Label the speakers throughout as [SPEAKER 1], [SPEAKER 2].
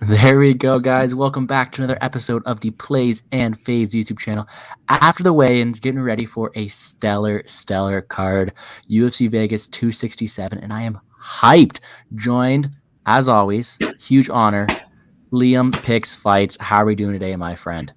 [SPEAKER 1] There we go, guys. Welcome back to another episode of the Plays and Fades YouTube channel. After the weigh-ins, getting ready for a stellar card, UFC Vegas 267, and I am hyped. Joined, as always, huge honor, LiamPicksFights. How are we doing today, my friend?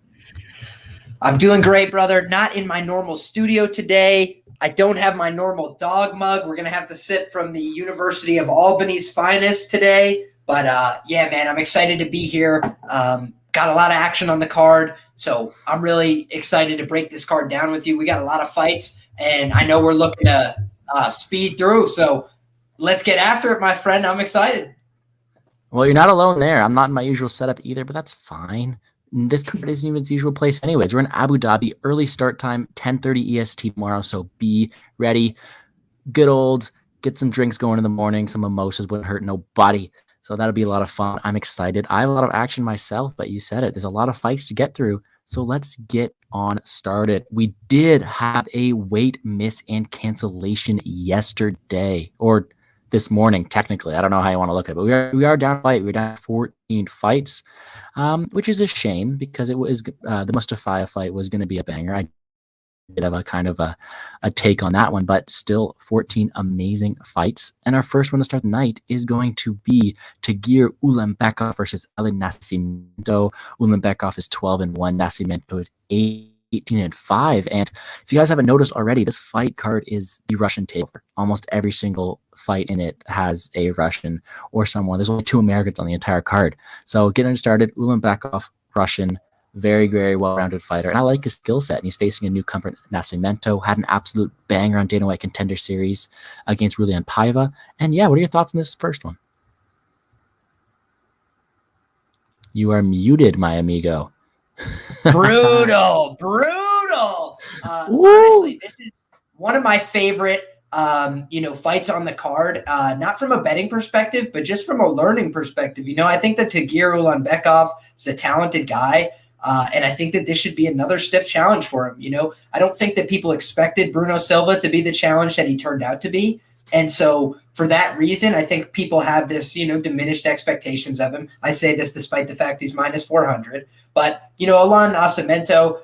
[SPEAKER 2] I'm doing great, brother. Not in my normal studio today. I don't have my normal dog mug. We're going to have to sip from the University of Albany's finest today. But yeah, man, I'm excited to be here. Got a lot of action on the card. So I'm really excited to break this card down with you. We got a lot of fights, and I know we're looking to speed through. So let's get after it, my friend. I'm excited.
[SPEAKER 1] Well, you're not alone there. I'm not in my usual setup either, but that's fine. This card isn't even its usual place anyways. We're in Abu Dhabi, early start time, 10:30 EST tomorrow, so be ready. Good old, get some drinks going in the morning. Some mimosas wouldn't hurt nobody. So that'll be a lot of fun. I'm excited. I have a lot of action myself, but you said it. There's a lot of fights to get through. So let's get on started. We did have a weight miss and cancellation yesterday, or this morning, technically. I don't know how you want to look at it, but we are down a fight. We're down 14 fights, which is a shame because it was the Mustafa fight was going to be a banger. I did have a kind of a take on that one, but still 14 amazing fights. And our first one to start the night is going to be Tagir Ulanbekov versus Eli Nascimento. Ulanbekov is 12-1. Nascimento is 18-5. And if you guys haven't noticed already, this fight card is the Russian takeover. Almost every single fight in it has a Russian or someone. There's only 2 Americans on the entire card. So getting started, Ulanbekov, Russian, very well-rounded fighter. And I like his skill set. And he's facing a newcomer, Nascimento. Had an absolute banger on Dana White Contender Series against Rulian Paiva. And yeah, what are your thoughts on this first one? You are muted, my amigo.
[SPEAKER 2] Brutal. Honestly, this is one of my favorite fights on the card, not from a betting perspective, but just from a learning perspective. I think that Tagir Ulanbekov is a talented guy, and I think that this should be another stiff challenge for him. I don't think that people expected Bruno Silva to be the challenge that he turned out to be. And so for that reason, I think people have this, diminished expectations of him. I say this despite the fact he's minus 400. But, Alan Nascimento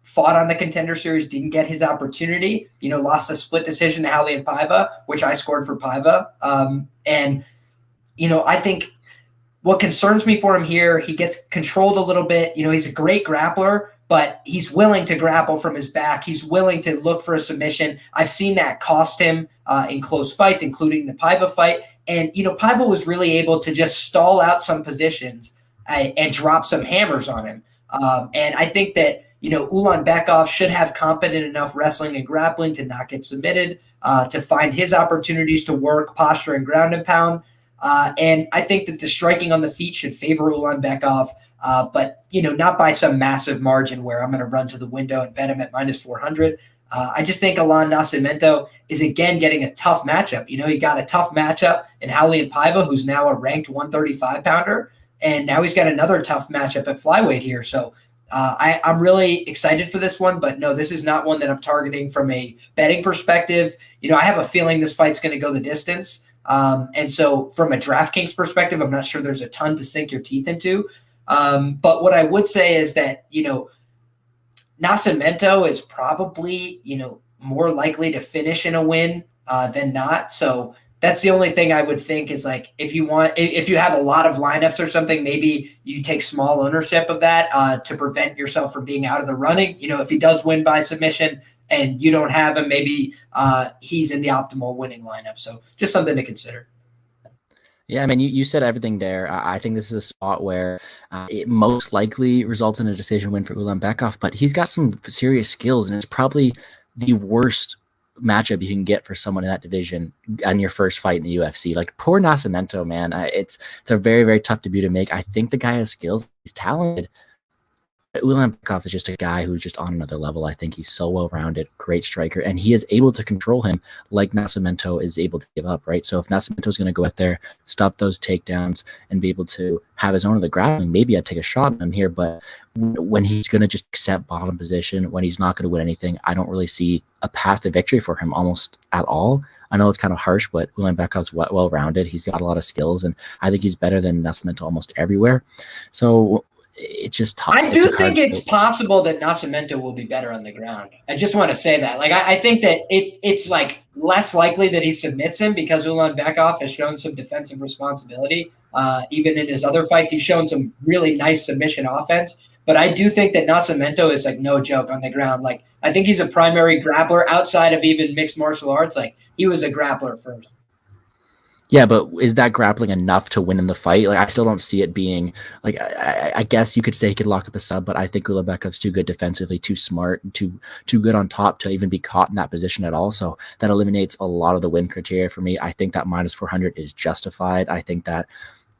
[SPEAKER 2] fought on the Contender Series, didn't get his opportunity, lost a split decision to Raulian Paiva, which I scored for Paiva. I think what concerns me for him here, he gets controlled a little bit. He's a great grappler, but he's willing to grapple from his back. He's willing to look for a submission. I've seen that cost him in close fights, including the Paiva fight. And, Paiva was really able to just stall out some positions and drop some hammers on him. And I think that, Ulanbekov should have competent enough wrestling and grappling to not get submitted, to find his opportunities to work posture and ground and pound. And I think that the striking on the feet should favor Ulanbekov, but, not by some massive margin where I'm going to run to the window and bet him at minus 400. I just think Alan Nascimento is, again, getting a tough matchup. He got a tough matchup in Raulian Paiva, who's now a ranked 135-pounder, and now he's got another tough matchup at flyweight here. So I'm really excited for this one, but no, this is not one that I'm targeting from a betting perspective. I have a feeling this fight's going to go the distance. And so from a DraftKings perspective, I'm not sure there's a ton to sink your teeth into. But what I would say is that, Nascimento is probably, more likely to finish in a win than not. So that's the only thing I would think is, like, if you have a lot of lineups or something, maybe you take small ownership of that to prevent yourself from being out of the running. If he does win by submission and you don't have him, maybe he's in the optimal winning lineup. So just something to consider.
[SPEAKER 1] Yeah, I mean, you said everything there. I think this is a spot where it most likely results in a decision win for Ulanbekov, but he's got some serious skills, and it's probably the worst matchup you can get for someone in that division on your first fight in the UFC. Like, poor Nascimento, man. It's a very tough debut to make. I think the guy has skills. He's talented. Ulanbekov is just a guy who's just on another level. I think he's so well-rounded, great striker, and he is able to control him like Nascimento is able to give up, right? So if Nascimento is going to go out there, stop those takedowns, and be able to have his own of the grappling, maybe I'd take a shot on him here, but when he's going to just accept bottom position, when he's not going to win anything, I don't really see a path to victory for him almost at all. I know it's kind of harsh, but William Bekov's well-rounded. He's got a lot of skills, and I think he's better than Nascimento almost everywhere. So it's just tough.
[SPEAKER 2] I do think it's possible that Nascimento will be better on the ground. I just want to say that. Like, I think that it's like less likely that he submits him because Ulanbekov has shown some defensive responsibility. Even in his other fights, he's shown some really nice submission offense. But I do think that Nascimento is like no joke on the ground. Like, I think he's a primary grappler outside of even mixed martial arts. Like, he was a grappler first.
[SPEAKER 1] Yeah, but is that grappling enough to win in the fight? Like, I still don't see it being like. I guess you could say he could lock up a sub, but I think Ulanbekov's too good defensively, too smart, and too good on top to even be caught in that position at all. So that eliminates a lot of the win criteria for me. I think that -400 is justified. I think that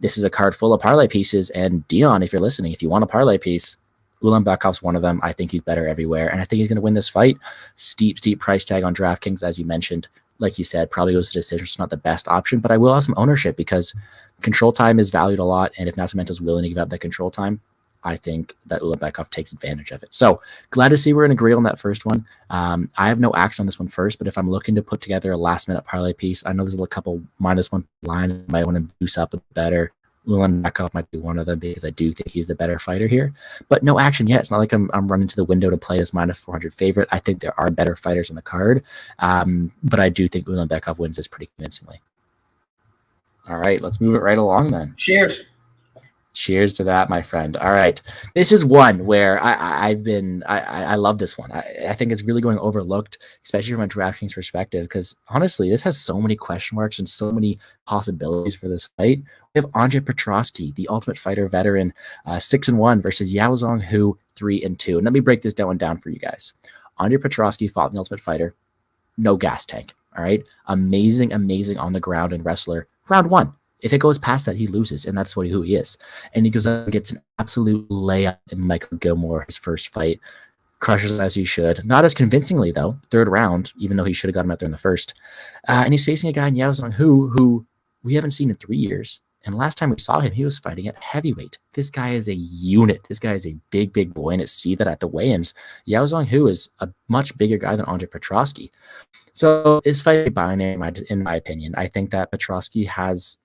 [SPEAKER 1] this is a card full of parlay pieces. And Dion, if you're listening, if you want a parlay piece, Ulanbekov's one of them. I think he's better everywhere, and I think he's going to win this fight. Steep price tag on DraftKings, as you mentioned. Like you said, probably goes to decision. It's not the best option, but I will have some ownership because control time is valued a lot. And if Nascimento is willing to give up that control time, I think that Ulanbekov takes advantage of it. So glad to see we're in agreement on that first one. I have no action on this one first, but if I'm looking to put together a last minute parlay piece, I know there's a couple -1 line. I might want to boost up a bit better. Ulanbekov might be one of them because I do think he's the better fighter here, but no action yet. It's not like I'm running to the window to play this -400 favorite. I think there are better fighters on the card, but I do think Ulanbekov wins this pretty convincingly. All right, let's move it right along then. Cheers to that, my friend. All right. This is one where I love this one. I think it's really going overlooked, especially from a DraftKings perspective, because honestly, this has so many question marks and so many possibilities for this fight. We have Andre Petrovsky, the Ultimate Fighter veteran, 6-1 versus Yao Zhong Hu, 3-2. And let me break this down for you guys. Andre Petrovsky fought in the Ultimate Fighter, no gas tank. All right. Amazing on the ground and wrestler. Round 1. If it goes past that, he loses, and that's who he is. And he goes up and gets an absolute layup in Michael Gilmore, his first fight. Crushes as he should. Not as convincingly, though. 3rd round, even though he should have got him out there in the first. And he's facing a guy in Yao Zhong Hu, who we haven't seen in 3 years. And last time we saw him, he was fighting at heavyweight. This guy is a unit. This guy is a big boy, and see that at the weigh-ins. Yao Zhong Hu is a much bigger guy than Andre Petrovsky. So this fight is binary, in my opinion. I think that Petrovsky has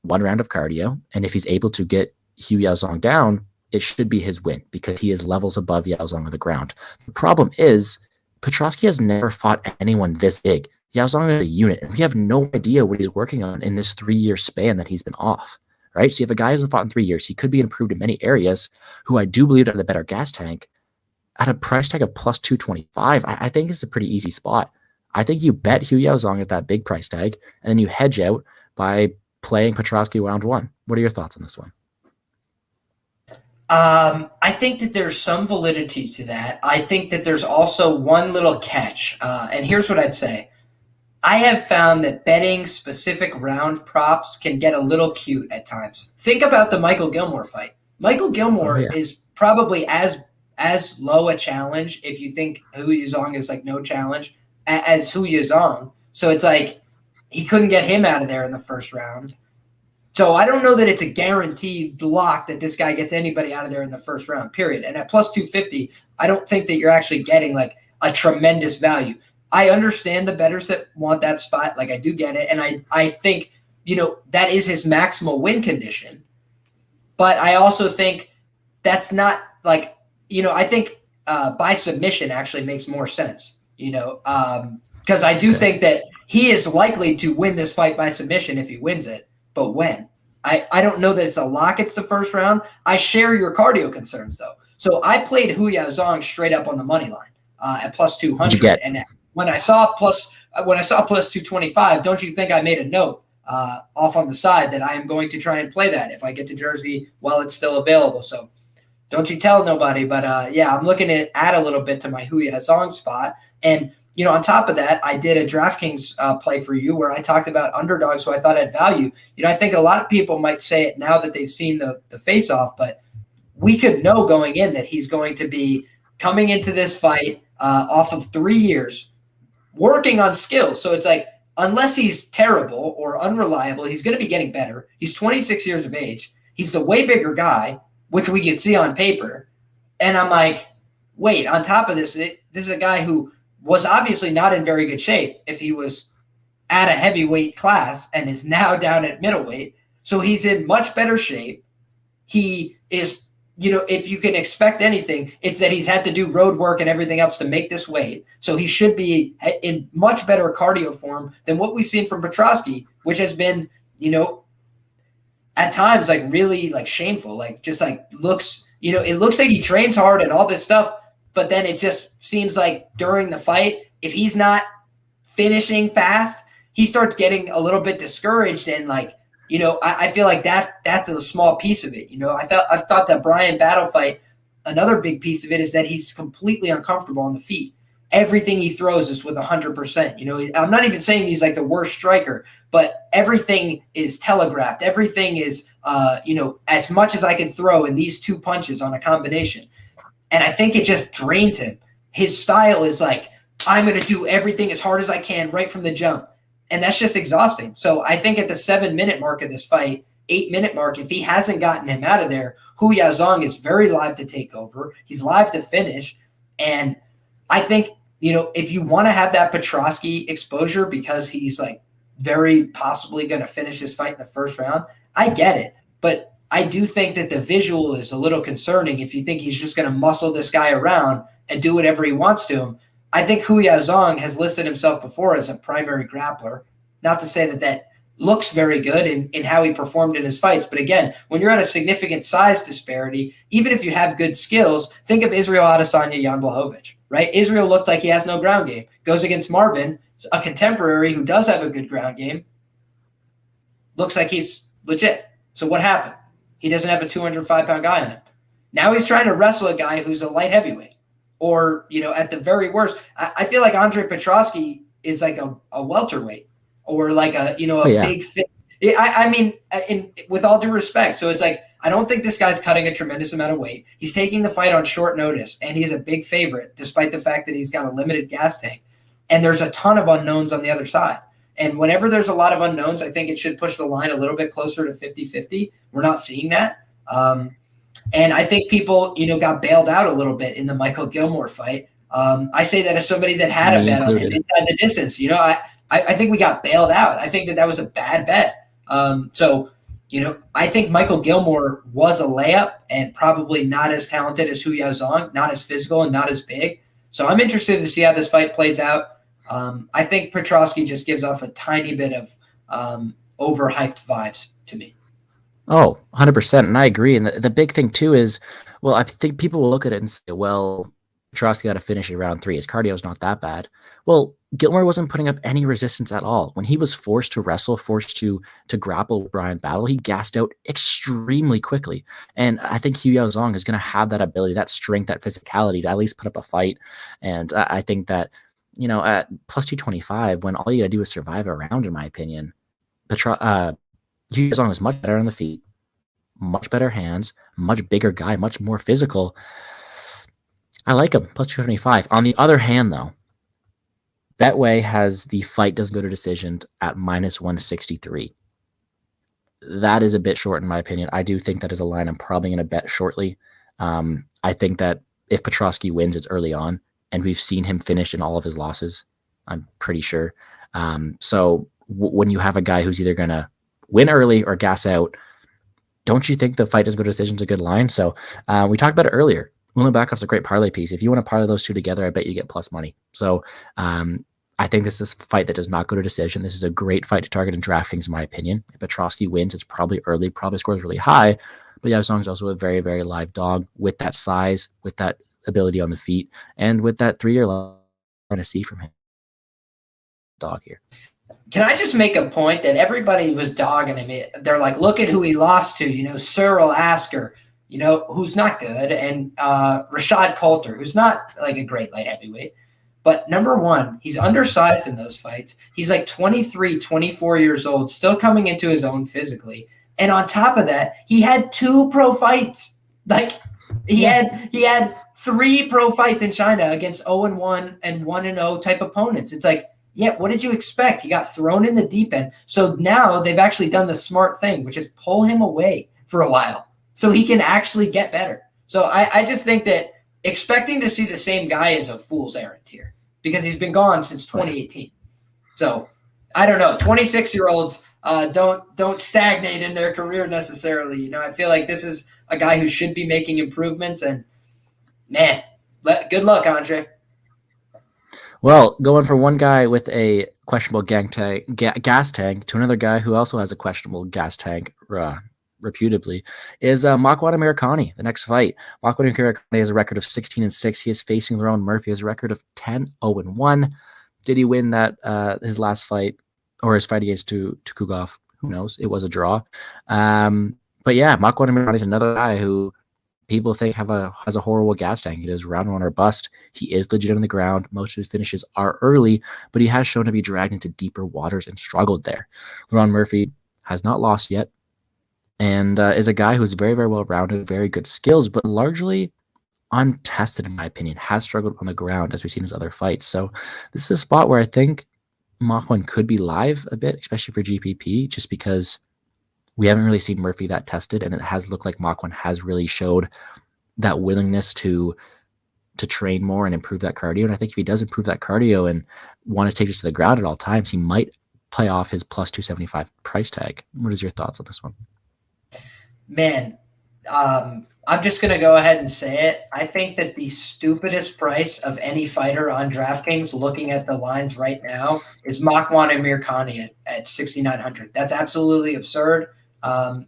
[SPEAKER 1] 1 round of cardio, and if he's able to get Hu Yaozong down, it should be his win because he is levels above Yaozong on the ground. The problem is Petrovsky has never fought anyone this big. Yaozong is a unit, and we have no idea what he's working on in this 3-year span that he's been off, right? So you have a guy who hasn't fought in 3 years. He could be improved in many areas, who I do believe have the better gas tank. At a price tag of +225, I think it's a pretty easy spot. I think you bet Hu Yaozong at that big price tag, and then you hedge out by playing Petrovsky round 1. What are your thoughts on this one?
[SPEAKER 2] I think that there's some validity to that. I think that there's also one little catch, and here's what I'd say. I have found that betting specific round props can get a little cute at times. Think about the Michael Gilmore fight. Michael Gilmore is probably as low a challenge if you think Hu Yaozong is like no challenge as Hu Yaozong. So it's like he couldn't get him out of there in the first round. So I don't know that it's a guaranteed lock that this guy gets anybody out of there in the first round, period. And at +250, I don't think that you're actually getting like a tremendous value. I understand the bettors that want that spot. Like, I do get it. And I think, that is his maximal win condition. But I also think that's not like, I think by submission actually makes more sense, because I do think that he is likely to win this fight by submission if he wins it. But when? I don't know that it's a lock. It's the first round. I share your cardio concerns, though. So I played Hu Yaozong straight up on the money line at +200. And when I saw +225, don't you think I made a note off on the side that I am going to try and play that if I get to Jersey while it's still available? So don't you tell nobody. But I'm looking to add a little bit to my Hu Yaozong spot. And on top of that, I did a DraftKings play for you where I talked about underdogs who I thought had value. I think a lot of people might say it now that they've seen the face-off, but we could know going in that he's going to be coming into this fight off of 3 years, working on skills. So it's like, unless he's terrible or unreliable, he's going to be getting better. He's 26 years of age. He's the way bigger guy, which we can see on paper. And I'm like, wait, on top of this, this is a guy who was obviously not in very good shape if he was at a heavyweight class and is now down at middleweight. So he's in much better shape. He is, if you can expect anything, it's that he's had to do road work and everything else to make this weight. So he should be in much better cardio form than what we've seen from Petrovsky, which has been, at times like really like shameful, like just like looks, it looks like he trains hard and all this stuff, but then it just seems like during the fight, if he's not finishing fast, he starts getting a little bit discouraged. And like, I feel like that's a small piece of it. I thought that Bryan Battle fight, another big piece of it is that he's completely uncomfortable on the feet. Everything he throws is with 100%. I'm not even saying he's like the worst striker, but everything is telegraphed. Everything is, as much as I can throw in these two punches on a combination. And I think it just drains him. His style is like, I'm going to do everything as hard as I can right from the jump. And that's just exhausting. So I think at the 7-minute mark of this fight, 8-minute mark, if he hasn't gotten him out of there, Hu Yaozong is very live to take over. He's live to finish. And I think, if you want to have that Petrovsky exposure because he's like very possibly going to finish this fight in the first round, I get it. But I do think that the visual is a little concerning if you think he's just going to muscle this guy around and do whatever he wants to him. I think Hu Yaozong has listed himself before as a primary grappler. Not to say that that looks very good in how he performed in his fights. But again, when you're at a significant size disparity, even if you have good skills, think of Israel Adesanya, Jan Blachowicz, right? Israel looked like he has no ground game. Goes against Marvin, a contemporary who does have a good ground game. Looks like he's legit. So what happened? He doesn't have a 205-pound guy on him. Now he's trying to wrestle a guy who's a light heavyweight. Or, at the very worst, I feel like Andre Petrovsky is like a welterweight or like big fit. I mean, with all due respect. So it's like, I don't think this guy's cutting a tremendous amount of weight. He's taking the fight on short notice, and he's a big favorite, despite the fact that he's got a limited gas tank. And there's a ton of unknowns on the other side. And whenever there's a lot of unknowns, I think it should push the line a little bit closer to 50-50. We're not seeing that. And I think people, got bailed out a little bit in the Michael Gilmore fight. I say that as somebody that had a bet on him inside the distance. I think we got bailed out. I think that was a bad bet. I think Michael Gilmore was a layup and probably not as talented as Hu Yaozong, not as physical and not as big. So I'm interested to see how this fight plays out. I think Petrovsky just gives off a tiny bit of overhyped vibes to me.
[SPEAKER 1] Oh, 100%. And I agree. And the big thing, too, is, well, I think people will look at it and say, well, Petrovsky got to finish in round 3. His cardio is not that bad. Well, Gilmore wasn't putting up any resistance at all. When he was forced to wrestle, forced to grapple with Bryan Battle, he gassed out extremely quickly. And I think Hu Yaozong is going to have that ability, that strength, that physicality to at least put up a fight. And I think that, at plus 225, when all you got to do is survive a round, in my opinion, Hu Yaozong is much better on the feet, much better hands, much bigger guy, much more physical. I like him, plus 225. On the other hand, though, Betway has the fight doesn't go to decision at minus 163. That is a bit short, in my opinion. I do think that is a line I'm probably going to bet shortly. I think that if Petrovsky wins, it's early on, and we've seen him finish in all of his losses, I'm pretty sure. So when you have a guy who's either going to win early or gas out, don't you think the fight doesn't go to decision is a good line? So we talked about it earlier. William Backoff's a great parlay piece. If you want to parlay those two together, I bet you get plus money. So I think this is a fight that does not go to decision. This is a great fight to target in DraftKings, in my opinion. If Petrovsky wins, it's probably early, probably scores really high. But Yaozong is also a very, very live dog with that size, with that ability on the feet, and with that 3-year line to see from him. Dog here.
[SPEAKER 2] Can I just make a point that everybody was dogging him? They're like, look at who he lost to, Cyril Asker, who's not good, and Rashad Coulter, who's not like a great light heavyweight. But number one, he's undersized in those fights. He's like 23, 24 years old, still coming into his own physically. And on top of that, he had 2 pro fights. Like he had 3 pro fights in China against 0-1 and 1-0 type opponents. It's like, yeah, what did you expect? He got thrown in the deep end. So now they've actually done the smart thing, which is pull him away for a while so he can actually get better. So I just think that expecting to see the same guy is a fool's errand here. because he's been gone since 2018. So I don't know. 26-year-olds don't stagnate in their career necessarily. You know, I feel like this is a guy who should be making improvements. And man, good luck, Andre.
[SPEAKER 1] Well, going from one guy with a questionable gas tank to another guy who also has a questionable gas tank, reputably, is Makwan Amirkhani. The next fight, Makwan Amirkhani has a record of 16-6. He is facing Lerone Murphy, has a record of 10-0-1. Did he win that his last fight or his fight against Tukugov? Who knows? It was a draw. But yeah, Makwan Amirkhani is another guy who people think has a horrible gas tank. He does round one or bust. He is legit on the ground. Most of his finishes are early, but he has shown to be dragged into deeper waters and struggled there. Lerone Murphy has not lost yet, and is a guy who's very, very well-rounded, very good skills, but largely untested, in my opinion, has struggled on the ground, as we've seen in his other fights. So this is a spot where I think Makwan could be live a bit, especially for GPP, just because we haven't really seen Murphy that tested, and it has looked like Makwan has really showed that willingness to train more and improve that cardio. And I think if he does improve that cardio and want to take this to the ground at all times, he might play off his plus 275 price tag. What is your thoughts on this one?
[SPEAKER 2] Man, I'm just going to go ahead and say it. I think that the stupidest price of any fighter on DraftKings, looking at the lines right now, is Makwan Amirkhani at 6,900. That's absolutely absurd.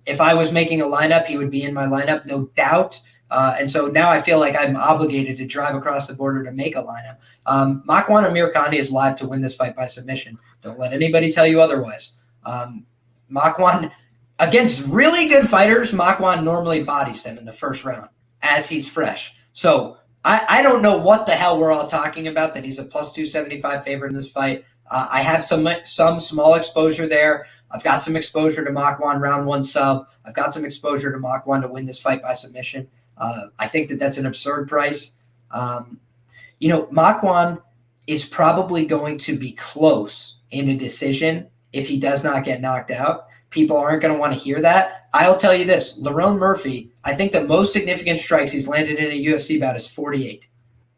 [SPEAKER 2] If I was making a lineup, he would be in my lineup, no doubt. And so now I feel like I'm obligated to drive across the border to make a lineup. Makwan Amirkhani is live to win this fight by submission. Don't let anybody tell you otherwise. Makwan, against really good fighters, Makwan normally bodies them in the first round as he's fresh. So I don't know what the hell we're all talking about that he's a plus 275 favorite in this fight. I have some small exposure there. I've got some exposure to Makwan round one sub. I've got some exposure to Makwan to win this fight by submission. I think that that's an absurd price. Makwan is probably going to be close in a decision if he does not get knocked out. People aren't going to want to hear that. I'll tell you this. Lerone Murphy, I think the most significant strikes he's landed in a UFC bout is 48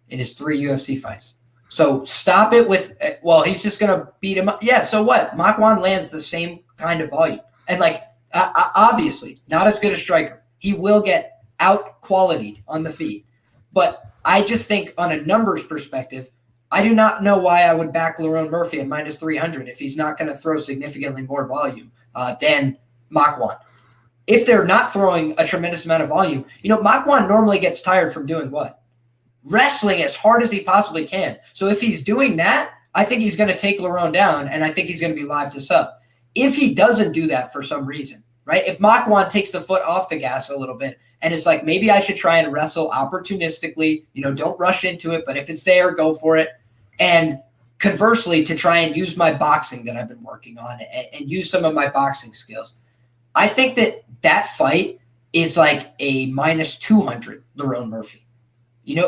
[SPEAKER 2] in his 3 UFC fights. So stop it with, well, he's just going to beat him up. Yeah, so what? Makwan lands the same kind of volume. And, obviously, not as good a striker. He will get out-qualitied on the feet. But I just think on a numbers perspective, I do not know why I would back Lerone Murphy at minus 300 if he's not going to throw significantly more volume than Makwan. If they're not throwing a tremendous amount of volume, Makwan normally gets tired from doing what? Wrestling as hard as he possibly can. So if he's doing that, I think he's going to take Lerone down, and I think he's going to be live to sub. If he doesn't do that for some reason, right? If Makwan takes the foot off the gas a little bit, and it's like, maybe I should try and wrestle opportunistically, don't rush into it, but if it's there, go for it. And conversely, to try and use my boxing that I've been working on and use some of my boxing skills. I think that fight is like a minus 200 Lerone Murphy.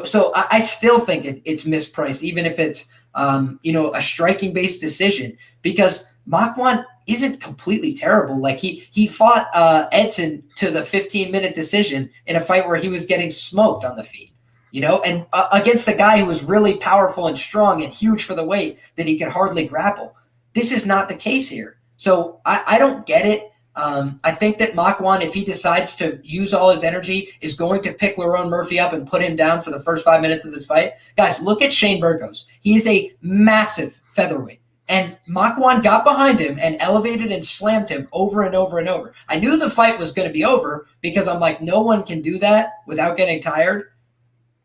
[SPEAKER 2] So I still think it's mispriced, even if it's, a striking-based decision, because Makwan isn't completely terrible. Like he fought Edson to the 15-minute decision in a fight where he was getting smoked on the feet, and against a guy who was really powerful and strong and huge for the weight that he could hardly grapple. This is not the case here. So I don't get it. I think that Makwan, if he decides to use all his energy, is going to pick Lerone Murphy up and put him down for the first 5 minutes of this fight. Guys, look at Shane Burgos. He is a massive featherweight. And Makwan got behind him and elevated and slammed him over and over and over. I knew the fight was going to be over because I'm like, no one can do that without getting tired.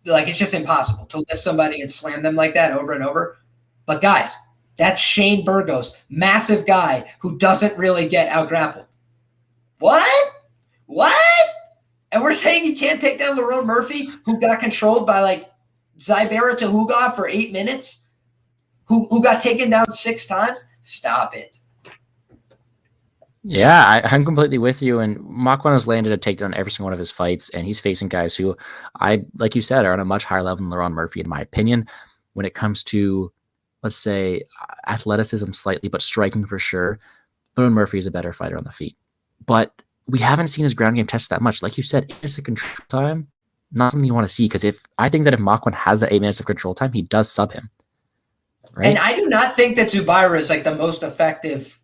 [SPEAKER 2] Like, it's just impossible to lift somebody and slam them like that over and over. But guys, that's Shane Burgos, massive guy who doesn't really get out-grappled. What? And we're saying he can't take down Lerone Murphy, who got controlled by Zybera Tahugov for 8 minutes, who got taken down 6 times? Stop it.
[SPEAKER 1] Yeah, I'm completely with you. And Makwan has landed a takedown in every single one of his fights, and he's facing guys who, like you said, are on a much higher level than Lerone Murphy, in my opinion, when it comes to, let's say, athleticism slightly, but striking for sure. Lerone Murphy is a better fighter on the feet. But we haven't seen his ground game tested that much. Like you said, it's a control time, not something you want to see. Because I think that if Makwan has that 8 minutes of control time, he does sub him. right?
[SPEAKER 2] And I do not think that Zubaira is like the most effective,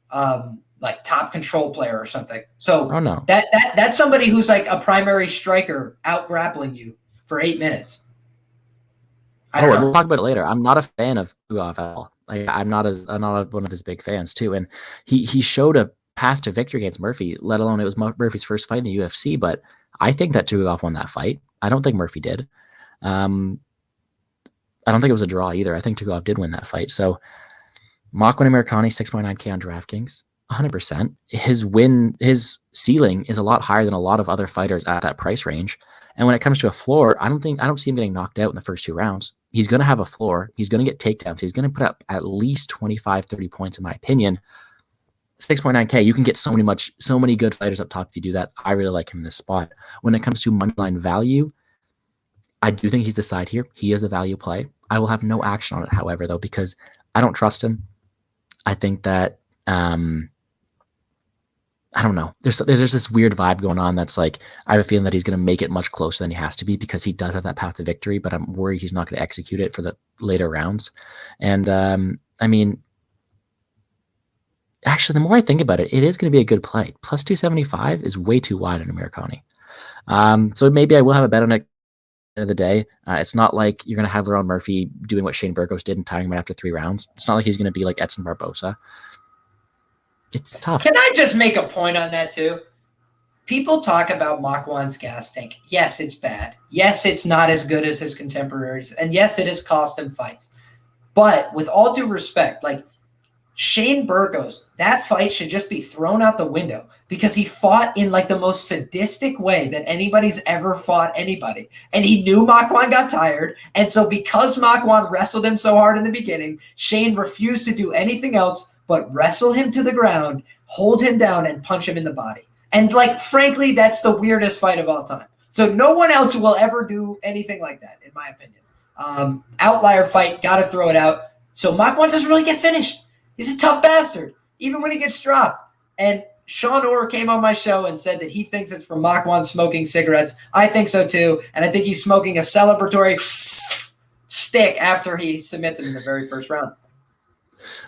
[SPEAKER 2] like top control player or something. So
[SPEAKER 1] Oh no,
[SPEAKER 2] that's somebody who's like a primary striker out grappling you for 8 minutes. I don't know.
[SPEAKER 1] We'll talk about it later. I'm not a fan of Tugov at all. Like I'm not one of his big fans too. And he showed a path to victory against Murphy, let alone it was Murphy's first fight in the UFC. But I think that Tugov won that fight. I don't think Murphy did. I don't think it was a draw either. I think Tugov did win that fight. So Makwan Amirkhani 6.9K on DraftKings, 100%. His ceiling is a lot higher than a lot of other fighters at that price range. And when it comes to a floor, I don't see him getting knocked out in the first 2 rounds. He's going to have a floor. He's going to get takedowns. He's going to put up at least 25, 30 points, in my opinion. 6.9K, you can get so many good fighters up top if you do that. I really like him in this spot. When it comes to moneyline value, I do think he's the side here. He is the value play. I will have no action on it, however, though, because I don't trust him. I think that I don't know. There's this weird vibe going on that's like, I have a feeling that he's going to make it much closer than he has to be because he does have that path to victory, but I'm worried he's not going to execute it for the later rounds. And I mean, actually, the more I think about it, it is going to be a good play. Plus 275 is way too wide on Amirkhani. So maybe I will have a bet on it. End of the day, it's not like you're going to have Lerone Murphy doing what Shane Burgos did and tying him after 3 rounds. It's not like he's going to be like Edson Barbosa. It's tough.
[SPEAKER 2] Can I just make a point on that too? People talk about Makwan's gas tank. Yes, it's bad. Yes, it's not as good as his contemporaries. And yes, it has cost him fights. But with all due respect, like Shane Burgos, that fight should just be thrown out the window because he fought in like the most sadistic way that anybody's ever fought anybody. And he knew Makwan got tired. And so because Makwan wrestled him so hard in the beginning, Shane refused to do anything else but wrestle him to the ground, hold him down, and punch him in the body. And like, frankly, that's the weirdest fight of all time. So no one else will ever do anything like that, in my opinion. Outlier fight, got to throw it out. So Makwan doesn't really get finished. He's a tough bastard, even when he gets dropped. And Sean Orr came on my show and said that he thinks it's from Makwan smoking cigarettes. I think so too. And I think he's smoking a celebratory stick after he submits him in the very first round.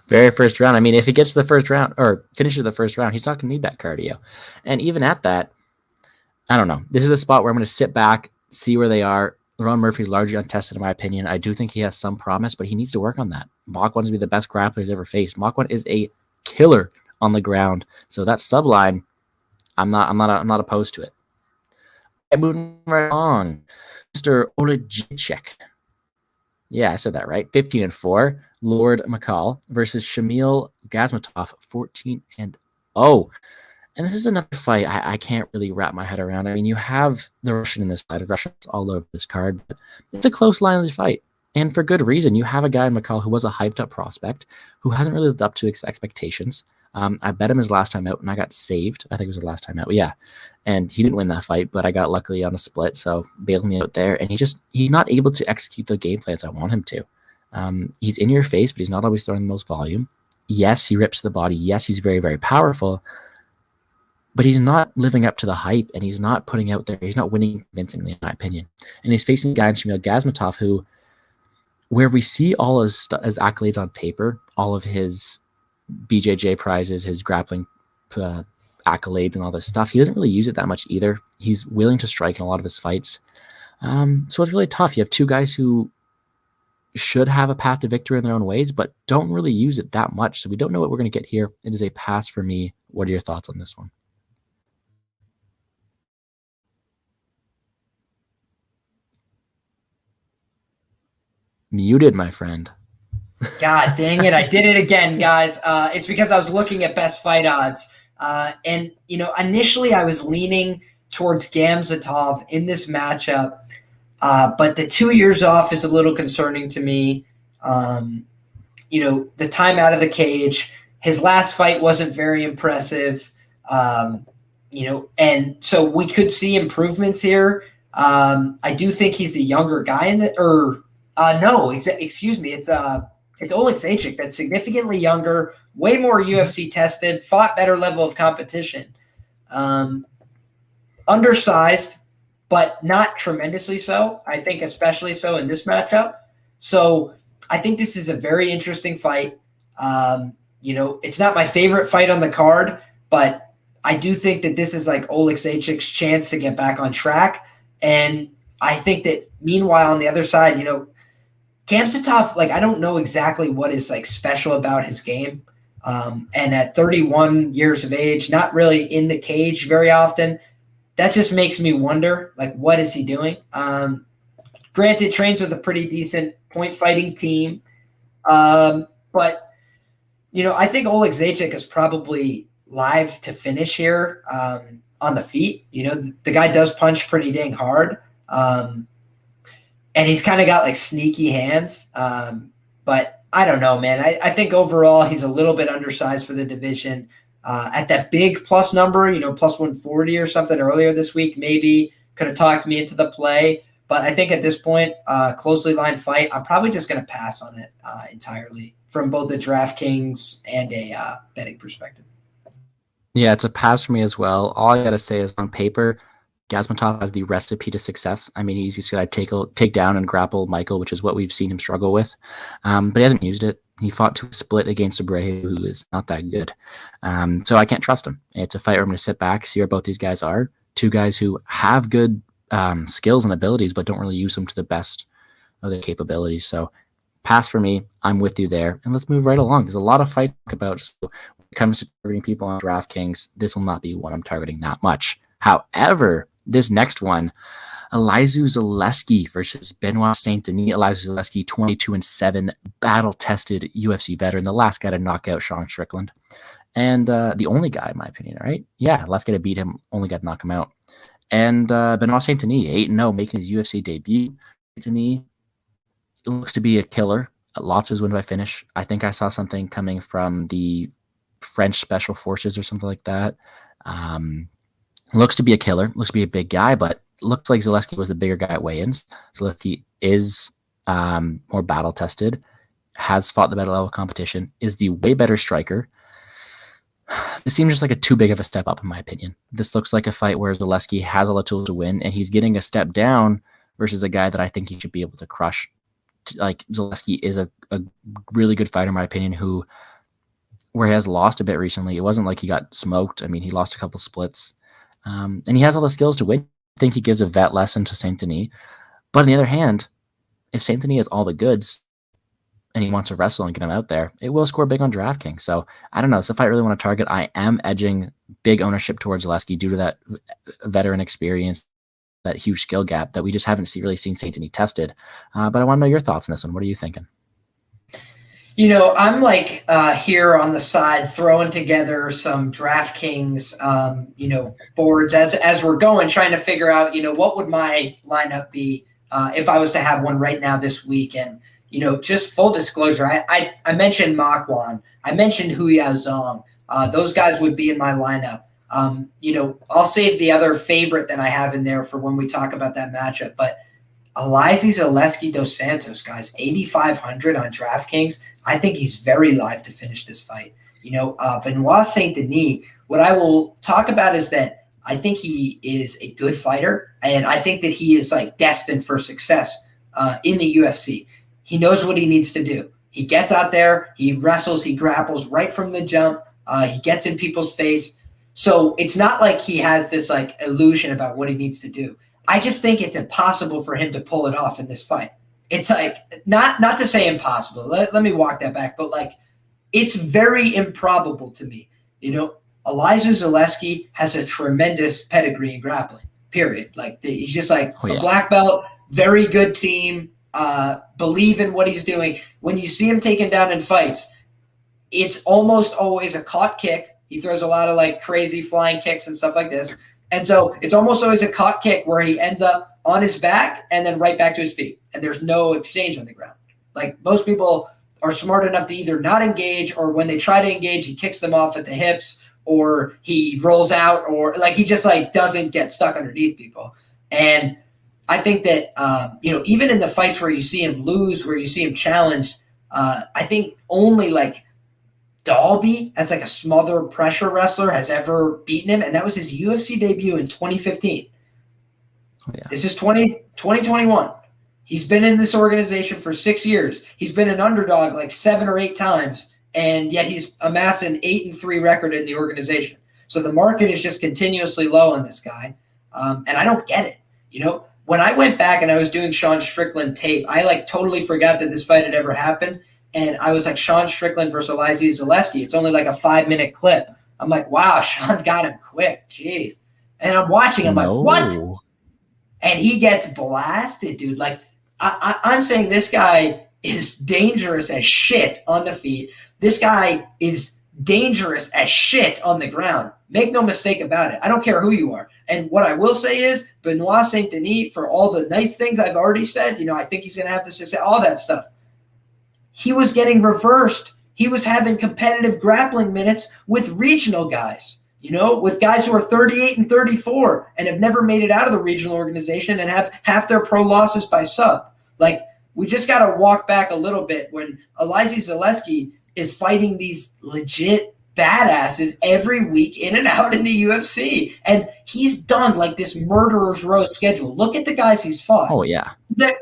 [SPEAKER 1] Very first round. I mean, if he gets to the first round or finishes the first round, he's not going to need that cardio. And even at that, I don't know. This is a spot where I'm going to sit back, see where they are. Lerone Murphy's largely untested, in my opinion. I do think he has some promise, but he needs to work on that. Makwan's to be the best grappler he's ever faced. Makwan is a killer on the ground. So that subline, I'm not opposed to it. And moving right on, Mr. Olejniczak. Yeah, I said that right. 15-4. Lord McCall versus Shamil Gazmatov, 14-0. And this is another fight I can't really wrap my head around. I mean, you have the Russian in this fight. Russians all over this card, but it's a close line of the fight. And for good reason. You have a guy in McCall who was a hyped-up prospect who hasn't really lived up to expectations. I bet him his last time out, and I got saved. I think it was the last time out. Yeah. And he didn't win that fight, but I got luckily on a split, so bailed me out there. And he's not able to execute the game plans I want him to. He's in your face, but he's not always throwing the most volume. Yes, he rips the body. Yes, he's very, very powerful. But he's not living up to the hype, and he's not putting out there. He's not winning convincingly, in my opinion. And he's facing a guy in Shamil Gazmatov who, where we see all his accolades on paper, all of his BJJ prizes, his grappling accolades and all this stuff, he doesn't really use it that much either. He's willing to strike in a lot of his fights. So it's really tough. You have two guys who should have a path to victory in their own ways, but don't really use it that much. So we don't know what we're going to get here. It is a pass for me. What are your thoughts on this one? Muted, my friend.
[SPEAKER 2] God dang it. I did it again, guys. It's because I was looking at best fight odds. And, initially I was leaning towards Gamzatov in this matchup. But the 2 years off is a little concerning to me. The time out of the cage, his last fight wasn't very impressive. And so we could see improvements here. I do think he's the younger guy in the, excuse me. It's Oleg Zajic that's significantly younger, way more UFC tested, fought better level of competition. Undersized, but not tremendously so. I think especially so in this matchup. So I think this is a very interesting fight. It's not my favorite fight on the card, but I do think that this is like Oleg Zaychik's chance to get back on track. And I think that meanwhile, on the other side, Kamsatov, like, I don't know exactly what is like special about his game. And at 31 years of age, not really in the cage very often, that just makes me wonder, like, what is he doing? Granted, trains with a pretty decent point fighting team. But, I think Oleg Zaychik is probably live to finish here on the feet. The guy does punch pretty dang hard. And he's kind of got like sneaky hands. But I don't know, man. I think overall he's a little bit undersized for the division. At that big plus number, plus 140 or something earlier this week, maybe could have talked me into the play. But I think at this point, closely lined fight, I'm probably just going to pass on it entirely from both the DraftKings and a betting perspective.
[SPEAKER 1] Yeah, it's a pass for me as well. All I got to say is on paper, Gazmatov has the recipe to success. I mean, he's just got to take down and grapple Michael, which is what we've seen him struggle with. But he hasn't used it. He fought to a split against Abreu, who is not that good. So I can't trust him. It's a fight where I'm going to sit back, see where both these guys are. Two guys who have good skills and abilities, but don't really use them to the best of their capabilities. So pass for me. I'm with you there. And let's move right along. There's a lot of fight about. So when it comes to targeting people on DraftKings, this will not be one I'm targeting that much. However, this next one, Eliza Zaleski versus Benoit Saint Denis. Eliza Zaleski, 22-7, battle-tested UFC veteran, the last guy to knock out Sean Strickland. And the only guy, in my opinion, right? Yeah, last guy to beat him, only guy to knock him out. And Benoit Saint Denis, 8-0, making his UFC debut. Denis looks to be a killer. Lots of his win by finish. I think I saw something coming from the French Special Forces or something like that. Looks to be a killer. Looks to be a big guy, but looks like Zellesky was the bigger guy at weigh-ins. Zellesky is more battle-tested, has fought the better level competition, is the way better striker. This seems just like a too big of a step up, in my opinion. This looks like a fight where Zellesky has all the tools to win, and he's getting a step down versus a guy that I think he should be able to crush. Like, Zellesky is a really good fighter, in my opinion, where he has lost a bit recently. It wasn't like he got smoked. I mean, he lost a couple splits. And he has all the skills to win. I think he gives a vet lesson to Saint Denis. But on the other hand, if Saint Denis has all the goods and he wants to wrestle and get him out there, it will score big on DraftKings. So I don't know. It's a fight I really want to target. I am edging big ownership towards Zellesky due to that veteran experience, that huge skill gap that we just haven't really seen Saint Denis tested. But I want to know your thoughts on this one. What are you thinking?
[SPEAKER 2] I'm like here on the side throwing together some DraftKings, boards as we're going, trying to figure out, what would my lineup be if I was to have one right now this week. And, just full disclosure, I mentioned Makwan. I mentioned Huya Zhang. Those guys would be in my lineup. I'll save the other favorite that I have in there for when we talk about that matchup. But Eliza Zaleski dos Santos, guys, 8,500 on DraftKings. I think he's very live to finish this fight. Benoit Saint Denis, what I will talk about is that I think he is a good fighter, and I think that he is like destined for success in the UFC. He knows what he needs to do. He gets out there, he wrestles, he grapples right from the jump. He gets in people's face. So it's not like he has this like illusion about what he needs to do. I just think it's impossible for him to pull it off in this fight. It's like, not to say impossible. Let me walk that back. But like, it's very improbable to me. Eliza Zaleski has a tremendous pedigree in grappling, period. Like, he's just like a black belt, very good team, believe in what he's doing. When you see him taken down in fights, it's almost always a caught kick. He throws a lot of like crazy flying kicks and stuff like this. And so it's almost always a caught kick where he ends up on his back and then right back to his feet. And there's no exchange on the ground. Like, most people are smart enough to either not engage, or when they try to engage, he kicks them off at the hips, or he rolls out, or like he just like doesn't get stuck underneath people. And I think that, even in the fights where you see him lose, where you see him challenged, I think only like Dalby, as like a smother pressure wrestler, has ever beaten him, and that was his UFC debut in 2015. Oh, yeah. This is 2021. He's been in this organization for 6 years. He's been an underdog like 7 or 8 times, and yet he's amassed an 8-3 record in the organization. So the market is just continuously low on this guy, and I don't get it. You know, when I went back and I was doing Sean Strickland tape, I like totally forgot that this fight had ever happened, and I was like, Sean Strickland versus Eliza Zaleski. It's only like a 5-minute clip. I'm like, wow, Sean got him quick. Jeez. And I'm watching. I'm like, what? And he gets blasted, dude. Like, I'm saying this guy is dangerous as shit on the feet. This guy is dangerous as shit on the ground. Make no mistake about it. I don't care who you are. And what I will say is Benoit Saint Denis, for all the nice things I've already said, you know, I think he's going to have the success, all that stuff. He was getting reversed. He was having competitive grappling minutes with regional guys, you know, with guys who are 38 and 34 and have never made it out of the regional organization and have half their pro losses by sub. Like, we just got to walk back a little bit when Eliza Zaleski is fighting these legit badasses every week in and out in the UFC. And he's done like this murderer's row schedule. Look at the guys he's fought.
[SPEAKER 1] Oh, yeah.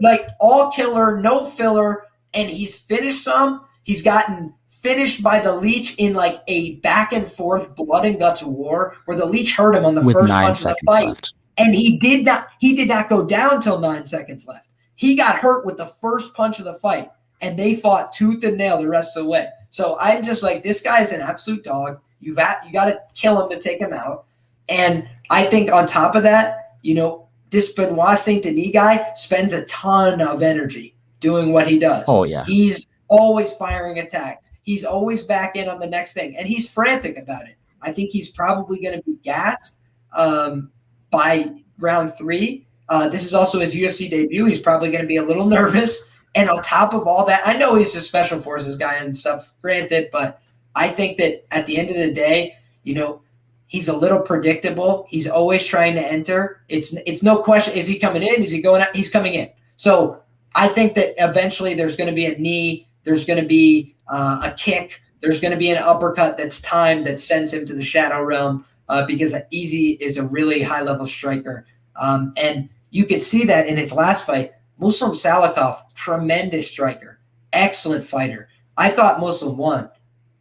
[SPEAKER 2] Like all killer, no filler, and he's finished some. He's gotten finished by the Leech in like a back and forth blood and guts war where the Leech hurt him on the first punch of the fight. Left. And he did not go down till 9 seconds left. He got hurt with the first punch of the fight, and they fought tooth and nail the rest of the way. So I'm just like, this guy is an absolute dog. You got to kill him to take him out. And I think on top of that, you know, this Benoit Saint Denis guy spends a ton of energy doing what he does.
[SPEAKER 1] Oh, yeah.
[SPEAKER 2] He's always firing attacks. He's always back in on the next thing, and he's frantic about it. I think he's probably going to be gassed by round 3. This is also his UFC debut. He's probably going to be a little nervous. And on top of all that, I know he's a special forces guy and stuff, granted, but I think that at the end of the day, you know, he's a little predictable. He's always trying to enter. It's no question. Is he coming in? Is he going out? He's coming in. So I think that eventually there's going to be a knee. There's going to be a kick. There's going to be an uppercut that's timed that sends him to the shadow realm because Easy is a really high-level striker. And you could see that in his last fight. Muslim Salikov, tremendous striker, excellent fighter. I thought Muslim won,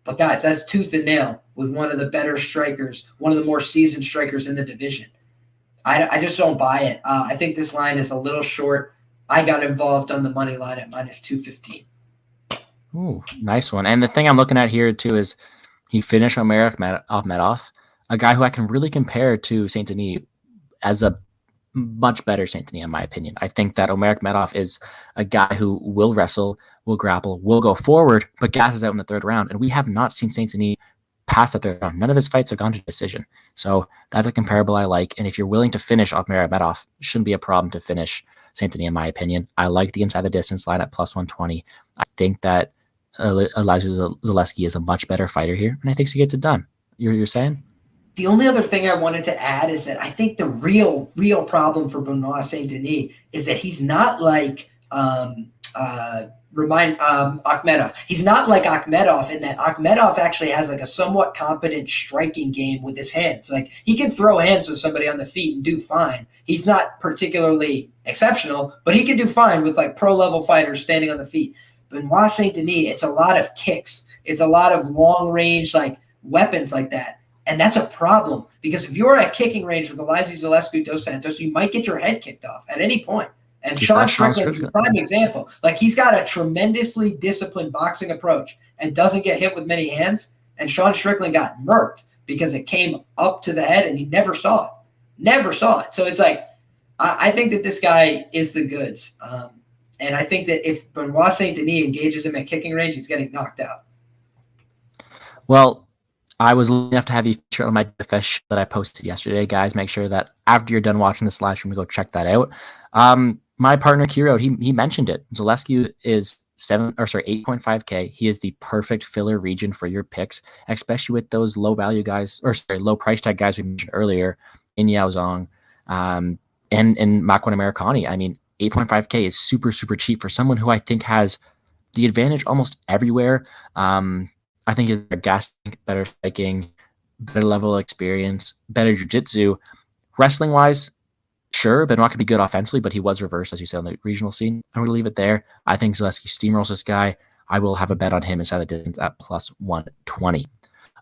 [SPEAKER 2] but guys, that's tooth and nail with one of the better strikers, one of the more seasoned strikers in the division. I just don't buy it. I think this line is a little short. I got involved on the money line at -215.
[SPEAKER 1] Ooh, nice one. And the thing I'm looking at here too is he finished Akhmedov, a guy who I can really compare to Saint Denis as a much better Saint Denis, in my opinion. I think that Omer Akhmedov is a guy who will wrestle, will grapple, will go forward, but gasses out in the 3rd round. And we have not seen Saint Denis past the 3rd round. None of his fights have gone to decision. So that's a comparable I like. And if you're willing to finish Omer Akhmedov, it shouldn't be a problem to finish Saint Denis, in my opinion. I like the inside the distance line at +120. I think that Eliza Zaleski is a much better fighter here, and I think she gets it done. You're saying?
[SPEAKER 2] The only other thing I wanted to add is that I think the real problem for Benoit Saint Denis is that he's not like Akhmedov. He's not like Akhmedov in that Akhmedov actually has like a somewhat competent striking game with his hands. Like he can throw hands with somebody on the feet and do fine. He's not particularly exceptional, but he can do fine with like pro level fighters standing on the feet. Benoit Saint Denis, it's a lot of kicks. It's a lot of long range like weapons like that. And that's a problem because if you're at kicking range with Eliza Zaleski dos Santos, you might get your head kicked off at any point. And Sean Strickland is a prime example. Like he's got a tremendously disciplined boxing approach and doesn't get hit with many hands. And Sean Strickland got murked because it came up to the head and he never saw it. Never saw it. So it's like, I think that this guy is the goods. And I think that if Benoit Saint Denis engages him at kicking range, he's getting knocked out.
[SPEAKER 1] Well, I was lucky enough to have you featured on my DFS that I posted yesterday. Guys, make sure that after you're done watching this live stream, go check that out. My partner Kiro, he mentioned it. Zellesky is 8.5K. He is the perfect filler region for your picks, especially with those low price tag guys we mentioned earlier, in Yao Zong, and Makwan Americani. I mean, 8.5K is super, super cheap for someone who I think has the advantage almost everywhere. I think is better gas, better striking, better level of experience, better jiu-jitsu. Wrestling-wise, Sure, Benoit could be good offensively, but he was reversed, as you said, on the regional scene. I'm going to leave it there. I think Zellesky steamrolls this guy. I will have a bet on him inside the distance at plus 120.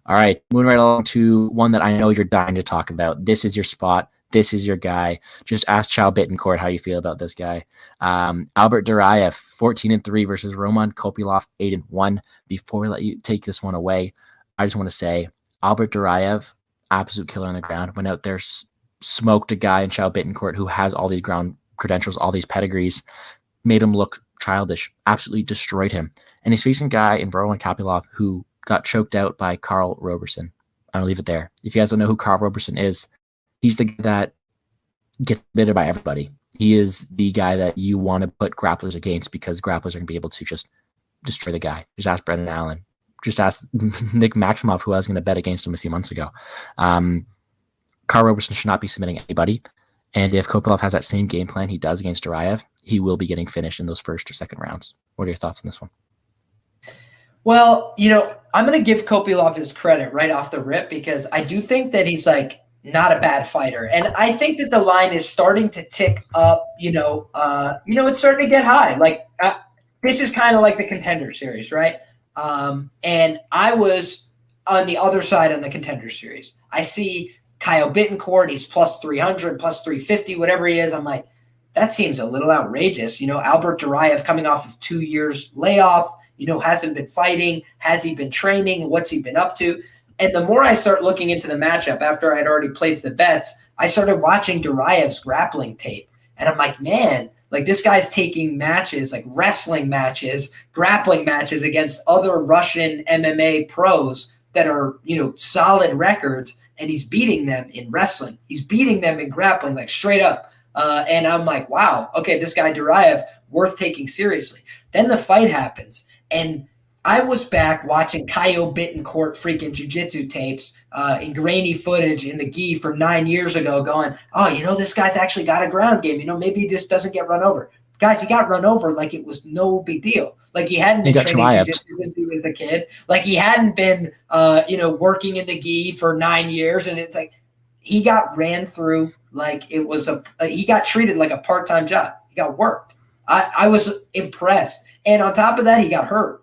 [SPEAKER 1] All right, moving right along to one that I know you're dying to talk about. This is your spot. This is your guy. Just ask Chow Bittencourt how you feel about this guy. Albert Duraev, 14-3 versus Roman Kopylov, 8-1. Before we let you take this one away, I just want to say Albert Duraev, absolute killer on the ground, went out there, smoked a guy in Chow Bittencourt who has all these ground credentials, all these pedigrees, made him look childish, absolutely destroyed him. And he's facing a guy in Roman Kopylov who got choked out by Karl Roberson. I'll leave it there. If you guys don't know who Karl Roberson is, he's the guy that gets bitten by everybody. He is the guy that you want to put grapplers against because grapplers are going to be able to just destroy the guy. Just ask Brendan Allen. Just ask Nick Maximov, who I was going to bet against him a few months ago. Karl Roberson should not be submitting anybody. And if Kopylov has that same game plan he does against Duraev, he will be getting finished in those first or second rounds. What are your thoughts on this one?
[SPEAKER 2] Well, I'm going to give Kopylov his credit right off the rip because I do think that he's not a bad fighter. And I think that the line is starting to tick up, it's starting to get high. This is kind of like the Contender Series, right? And I was on the other side on the Contender Series. I see Kyle Bittencourt, he's plus 300, plus 350, whatever he is. I'm like, that seems a little outrageous. Albert Duraev coming off of 2 years layoff, hasn't been fighting. Has he been training? What's he been up to? And the more I start looking into the matchup after I'd already placed the bets, I started watching Duraev's grappling tape. And I'm like, man, this guy's taking matches, wrestling matches, grappling matches against other Russian MMA pros that are, solid records. And he's beating them in wrestling. He's beating them in grappling, straight up. And I'm like, wow, okay, this guy Duraev, worth taking seriously. Then the fight happens. And I was back watching Kyle Bittencourt freaking jiu-jitsu tapes in grainy footage in the gi from 9 years ago going, oh, this guy's actually got a ground game. Maybe he just doesn't get run over. Guys, he got run over like it was no big deal. He hadn't been training jiu-jitsu since he was a kid. He hadn't been, working in the gi for 9 years. And it's he got ran through it was he got treated like a part-time job. He got worked. I was impressed. And on top of that, he got hurt.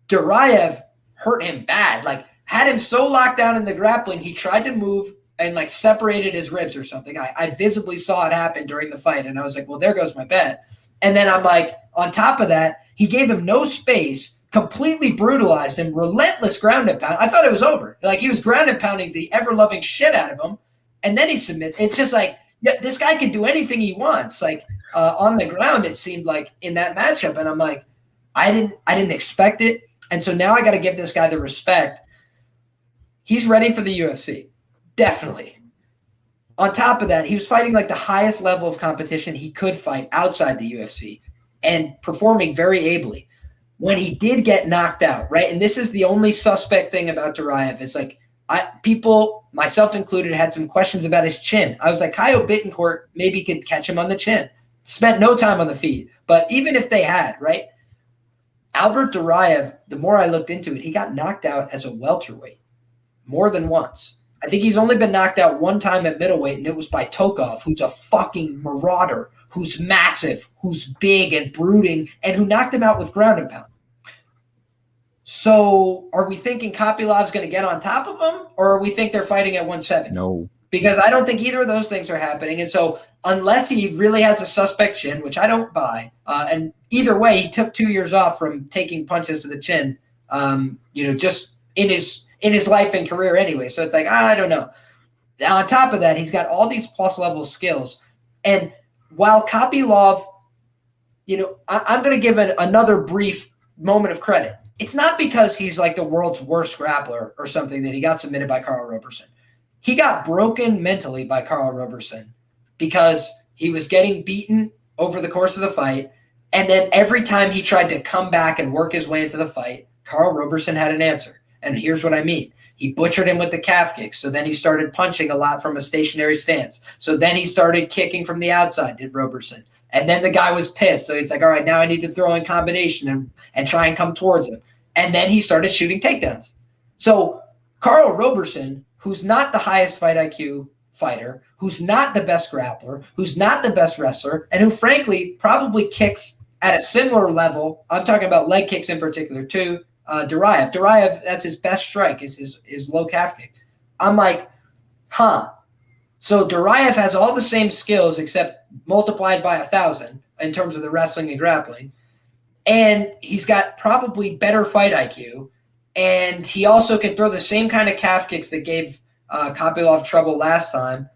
[SPEAKER 2] Duraev hurt him bad. Had him so locked down in the grappling, he tried to move and separated his ribs or something. I visibly saw it happen during the fight. And I was like, well, there goes my bet. And then I'm on top of that, he gave him no space, completely brutalized him, relentless ground and pound. I thought it was over. He was ground and pounding the ever-loving shit out of him. And then he submits. It's just yeah, this guy can do anything he wants. On the ground, it seemed in that matchup. And I'm I didn't expect it. And so now I got to give this guy the respect. He's ready for the UFC. Definitely. On top of that, he was fighting the highest level of competition he could fight outside the UFC and performing very ably. When he did get knocked out, right? And this is the only suspect thing about Duraev. It's people, myself included, had some questions about his chin. I was Kyle Bittencourt maybe could catch him on the chin. Spent no time on the feet. But even if they had, right? Albert Duraev, the more I looked into it, he got knocked out as a welterweight more than once. I think he's only been knocked out one time at middleweight, and it was by Tokov, who's a fucking marauder, who's massive, who's big and brooding, and who knocked him out with ground and pound. So are we thinking Kopylov's going to get on top of him, or are we think they're fighting at 170?
[SPEAKER 1] No.
[SPEAKER 2] Because I don't think either of those things are happening. And so unless he really has a suspect chin, which I don't buy, and either way, he took 2 years off from taking punches to the chin, just in his life and career anyway. So it's I don't know. On top of that, he's got all these plus level skills. And while Kopylov, I'm going to give another brief moment of credit. It's not because he's the world's worst grappler or something that he got submitted by Karl Roberson. He got broken mentally by Karl Roberson because he was getting beaten over the course of the fight. And then every time he tried to come back and work his way into the fight, Karl Roberson had an answer. And here's what I mean. He butchered him with the calf kicks. So then he started punching a lot from a stationary stance. So then he started kicking from the outside, did Roberson. And then the guy was pissed. So he's all right, now I need to throw in combination and try and come towards him. And then he started shooting takedowns. So Karl Roberson, who's not the highest fight IQ fighter, who's not the best grappler, who's not the best wrestler, and who frankly probably kicks at a similar level. I'm talking about leg kicks in particular to Duraev. Duraev, that's his best strike, is low calf kick. I'm like, huh. So Duraev has all the same skills except multiplied by 1,000 in terms of the wrestling and grappling. And he's got probably better fight IQ. And he also can throw the same kind of calf kicks that gave Kopylov trouble last time.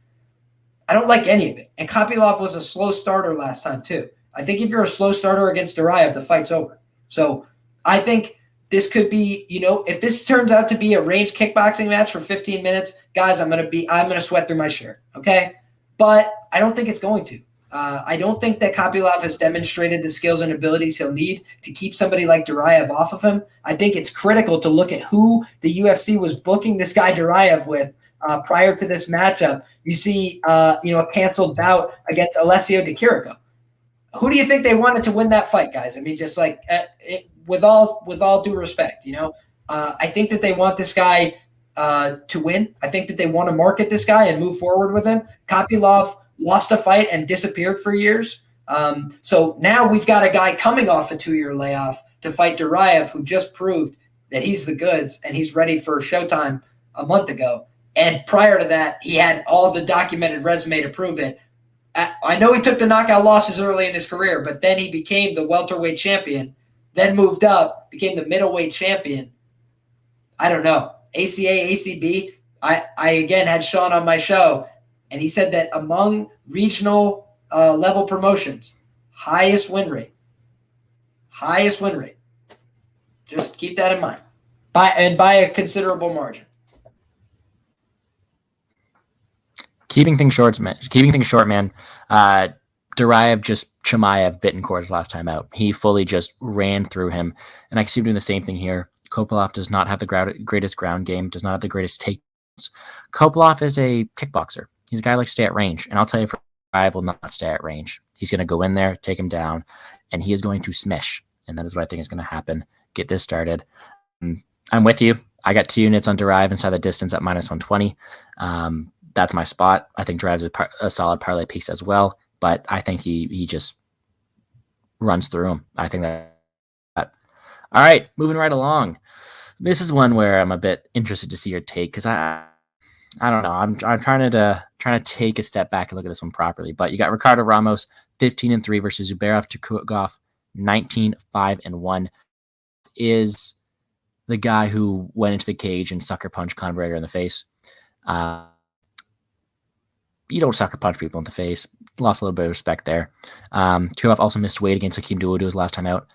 [SPEAKER 2] I don't like any of it. And Kopylov was a slow starter last time too. I think if you're a slow starter against Duraev, the fight's over. So I think this could be, if this turns out to be a range kickboxing match for 15 minutes, guys, I'm gonna sweat through my shirt, okay? But I don't think it's going to. I don't think that Kopylov has demonstrated the skills and abilities he'll need to keep somebody like Duraev off of him. I think it's critical to look at who the UFC was booking this guy Duraev with prior to this matchup. You see, a canceled bout against Alessio Di Chirico. Who do you think they wanted to win that fight, guys? I mean, just like with all due respect, I think that they want this guy to win. I think that they want to market this guy and move forward with him. Kopylov lost a fight and disappeared for years. So now we've got a guy coming off a 2-year layoff to fight Duraev, who just proved that he's the goods and he's ready for Showtime a month ago. And prior to that, he had all the documented resume to prove it. I know he took the knockout losses early in his career, but then he became the welterweight champion, then moved up, became the middleweight champion. I don't know. ACA, ACB, I again had Sean on my show, and he said that among regional level promotions, highest win rate. Just keep that in mind. By a considerable margin.
[SPEAKER 1] Keeping things short, man. Duraev just Chimaev bit in quarters last time out. He fully just ran through him, and I can see him doing the same thing here. Kopylov does not have the greatest ground game, does not have the greatest takedowns. Kopylov is a kickboxer. He's a guy who likes to stay at range, and I'll tell you, Duraev will not stay at range. He's going to go in there, take him down, and he is going to smash, and that is what I think is going to happen. Get this started. I'm with you. I got 2 units on Duraev inside the distance at – 120. That's my spot. I think Duraev's a solid parlay piece as well, but I think he just runs through him. I think that. All right, moving right along. This is one where I'm a bit interested to see your take because I don't know. I'm trying to take a step back and look at this one properly. But you got Ricardo Ramos 15-3 versus Zubairov Tukhugov 19-5-1. Is the guy who went into the cage and sucker punched Conor McGregor in the face. You don't sucker punch people in the face. Lost a little bit of respect there. Tukhugov also missed weight against Hakeem Dawodu his last time out.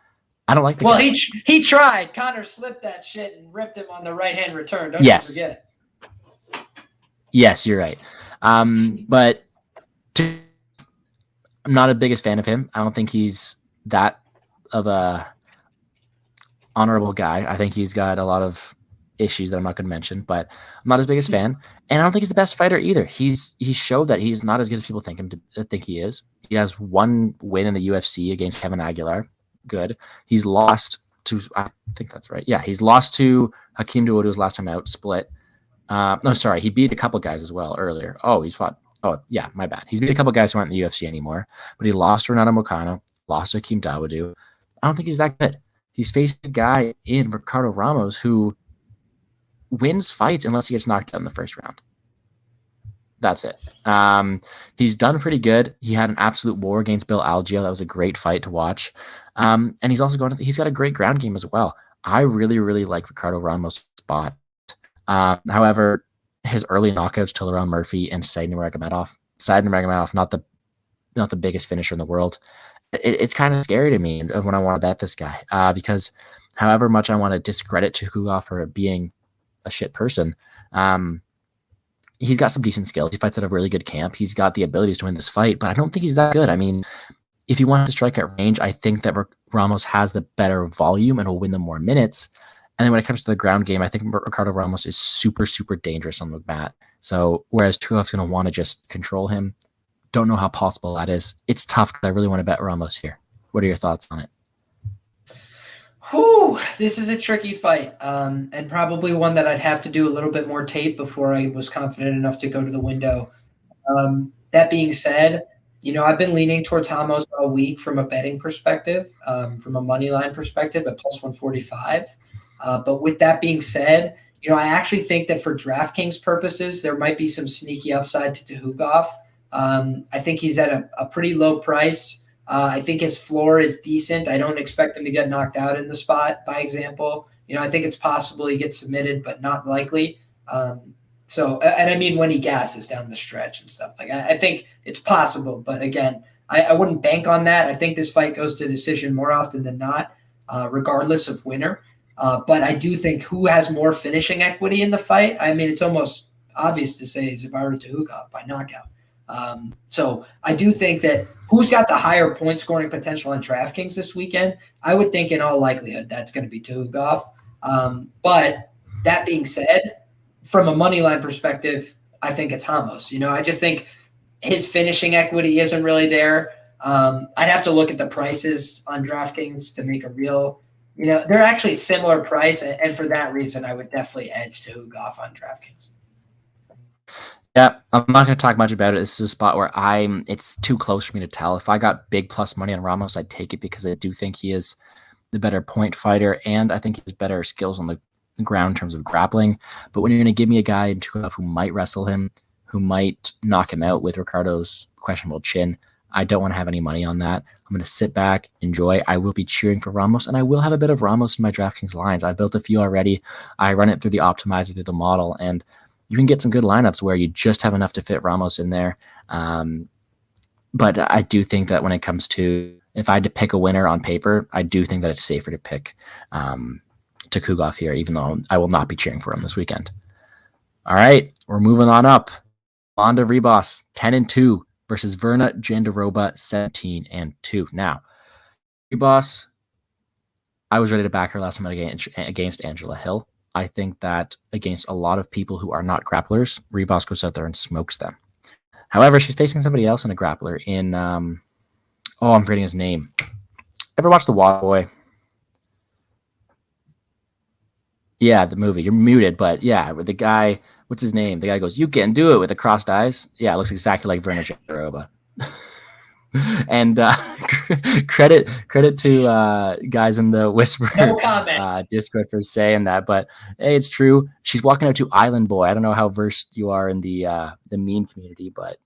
[SPEAKER 1] I don't like the guy.
[SPEAKER 2] He tried. Conor slipped that shit and ripped him on the right-hand return. Don't you forget.
[SPEAKER 1] Yes, you're right. But I'm not a biggest fan of him. I don't think he's that of a honorable guy. I think he's got a lot of issues that I'm not going to mention, but I'm not his biggest fan. And I don't think he's the best fighter either. He showed that he's not as good as people think he is. He has 1 win in the UFC against Kevin Aguilar. Good. He's lost to, I think that's right. Yeah, he's lost to Hakeem Dawodu's last time out, split. No, sorry. He beat a couple guys as well earlier. Oh, he's fought. Oh, yeah, my bad. He's beat a couple guys who aren't in the UFC anymore, but he lost to Renato Moicano, lost to Hakeem Dawodu. I don't think he's that good. He's faced a guy in Ricardo Ramos who wins fights unless he gets knocked out in the first round. That's it. He's done pretty good. He had an absolute war against Bill Algeo. That was a great fight to watch. And he's also he's got a great ground game as well. I really, really like Ricardo Ramos' spot. However, his early knockouts to Laurent Murphy and Said Nurmagomedov, not the biggest finisher in the world. It's kind of scary to me when I want to bet this guy because however much I want to discredit Tukhugov for being a shit person, he's got some decent skills. He fights at a really good camp. He's got the abilities to win this fight, but I don't think he's that good. I mean, if he wanted to strike at range, I think that Ramos has the better volume and will win them more minutes. And then when it comes to the ground game, I think Ricardo Ramos is super, super dangerous on the mat. So whereas Tukhov's going to want to just control him, don't know how possible that is. It's tough because I really want to bet Ramos here. What are your thoughts on it?
[SPEAKER 2] Whew, this is a tricky fight, and probably one that I'd have to do a little bit more tape before I was confident enough to go to the window That being said, I've been leaning towards Ramos all week from a betting perspective, from a money line perspective at plus 145. But with that being said, I actually think that for DraftKings purposes, there might be some sneaky upside to Tuhugov. I think he's at a pretty low price. I think his floor is decent. I don't expect him to get knocked out in the spot, by example. I think it's possible he gets submitted, but not likely. And I mean when he gasses down the stretch and stuff. Like I think it's possible, but again, I wouldn't bank on that. I think this fight goes to decision more often than not, regardless of winner. But I do think who has more finishing equity in the fight. I mean, it's almost obvious to say Zubaira Tuhugov by knockout. So I do think that who's got the higher point scoring potential on DraftKings this weekend, I would think in all likelihood that's going to be Tuhugov. But that being said, from a money line perspective, I think it's Ramos. I just think his finishing equity isn't really there. I'd have to look at the prices on DraftKings to make a real, they're actually similar price. And for that reason, I would definitely edge Tuhugov on DraftKings.
[SPEAKER 1] Yeah, I'm not going to talk much about it. This is a spot where it's too close for me to tell. If I got big plus money on Ramos, I'd take it because I do think he is the better point fighter, and I think he has better skills on the ground in terms of grappling. But when you're going to give me a guy in Tuhugov who might wrestle him, who might knock him out with Ricardo's questionable chin, I don't want to have any money on that. I'm going to sit back, enjoy. I will be cheering for Ramos, and I will have a bit of Ramos in my DraftKings lines. I built a few already. I run it through the optimizer, through the model, and you can get some good lineups where you just have enough to fit Ramos in there. But I do think that when it comes to, if I had to pick a winner on paper, I do think that it's safer to pick Tuhugov here, even though I will not be cheering for him this weekend. All right, we're moving on up. Onda Ribas, 10-2 versus Verna Jandiroba, 17-2. Now, Ribas, I was ready to back her last time against Angela Hill. I think that against a lot of people who are not grapplers, Ribas goes out there and smokes them. However, she's facing somebody else in a grappler in, I'm forgetting his name. Ever watch The Waterboy? Yeah, the movie. You're muted, but yeah, with the guy, what's his name? The guy goes, "You can do it," with the crossed eyes. Yeah, it looks exactly like Verna Jandiroba. And credit to guys in the Whisper Discord for saying that, but hey, it's true. She's walking out to Island Boy. I don't know how versed you are in the meme community, but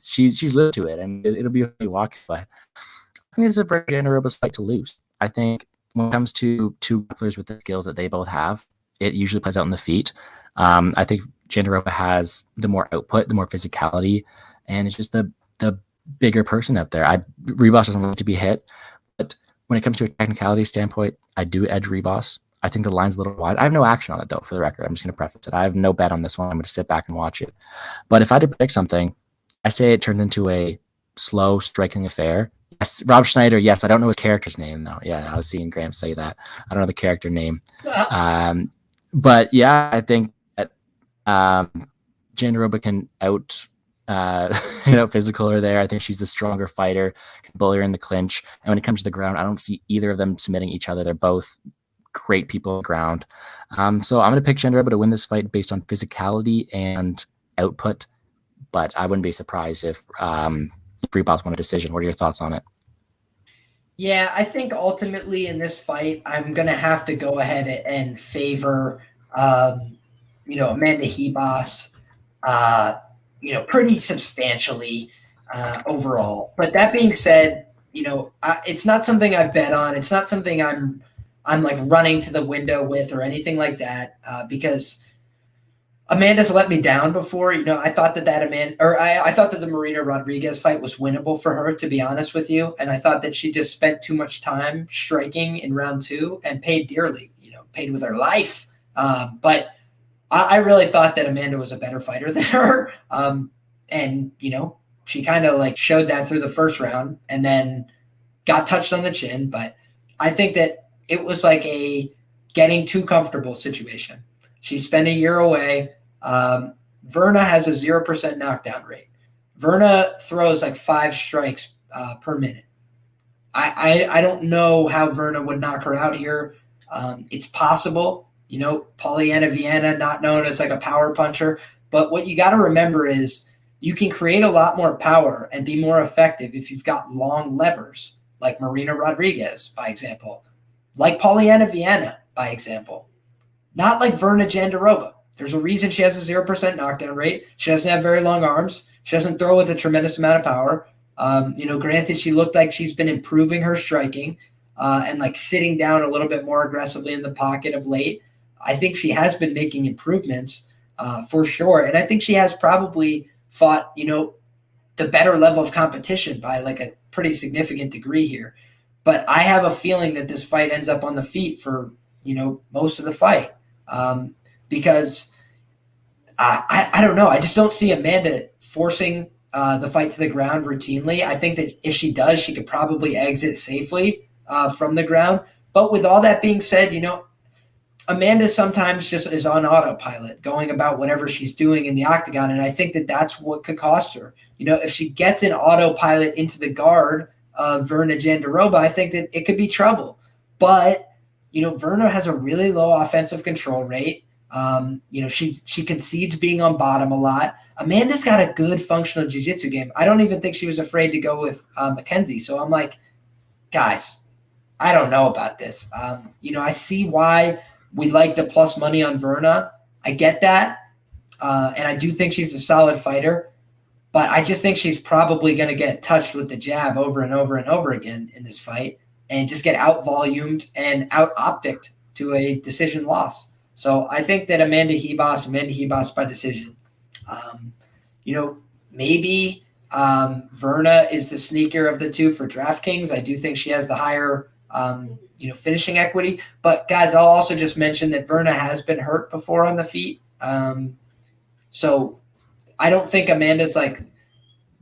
[SPEAKER 1] she's lived to it, and it'll be a walk. But I think it's a very Jandiroba's fight to lose. I think when it comes to two grapplers with the skills that they both have, it usually plays out in the feet. I think Jandiroba has the more output, the more physicality, and it's just the bigger person out there. Ribas doesn't like to be hit, but when it comes to a technicality standpoint, I do edge Ribas. I think the line's a little wide. I have no action on it, though, for the record. I'm just going to preface it. I have no bet on this one. I'm going to sit back and watch it. But if I had to pick something, I say it turned into a slow, striking affair. Yes, Rob Schneider, yes. I don't know his character's name, though. Yeah, I was seeing Graham say that. I don't know the character name. But, yeah, I think that Jandiroba can physical her there. I think she's the stronger fighter, can bully her in the clinch. And when it comes to the ground, I don't see either of them submitting each other. They're both great people on the ground. So I'm going to pick Jandiroba to win this fight based on physicality and output, but I wouldn't be surprised if Ribas won a decision. What are your thoughts on it?
[SPEAKER 2] Yeah, I think ultimately in this fight, I'm going to have to go ahead and favor, Amanda Ribas, pretty substantially overall. But that being said, it's not something I've bet on. It's not something I'm like running to the window with or anything like that because Amanda's let me down before. I thought that I thought that the Marina Rodriguez fight was winnable for her, to be honest with you. And I thought that she just spent too much time striking in round 2 and paid dearly, paid with her life. But I really thought that Amanda was a better fighter than her. And, she kind of like showed that through the first round and then got touched on the chin. But I think that it was like a getting too comfortable situation. She spent a year away. Verna has a 0% knockdown rate. Verna throws like 5 strikes per minute. I don't know how Verna would knock her out here. It's possible. Pollyanna Vienna, not known as like a power puncher, But what you got to remember is you can create a lot more power and be more effective if you've got long levers, like Marina Rodriguez, by example, like Polyana Viana, by example, not like Verna Jandiroba. There's a reason she has a 0% knockdown rate. She doesn't have very long arms. She doesn't throw with a tremendous amount of power. Granted, she looked like she's been improving her striking and like sitting down a little bit more aggressively in the pocket of late. I think she has been making improvements for sure. And I think she has probably fought, the better level of competition by like a pretty significant degree here. But I have a feeling that this fight ends up on the feet for, most of the fight because I don't know. I just don't see Amanda forcing the fight to the ground routinely. I think that if she does, she could probably exit safely from the ground. But with all that being said, Amanda sometimes just is on autopilot, going about whatever she's doing in the octagon. And I think that that's what could cost her. If she gets an autopilot into the guard of Verna Jandiroba, I think that it could be trouble. But, Verna has a really low offensive control rate. She concedes being on bottom a lot. Amanda's got a good functional jiu-jitsu game. I don't even think she was afraid to go with Mackenzie. So I'm like, guys, I don't know about this. I see why we like the plus money on Verna. I get that. And I do think she's a solid fighter. But I just think she's probably going to get touched with the jab over and over and over again in this fight and just get out-volumed and out-opticked to a decision loss. So I think that Amanda Ribas by decision. Maybe Verna is the sneaker of the two for DraftKings. I do think she has the higher, finishing equity. But, guys, I'll also just mention that Verna has been hurt before on the feet. So I don't think Amanda's,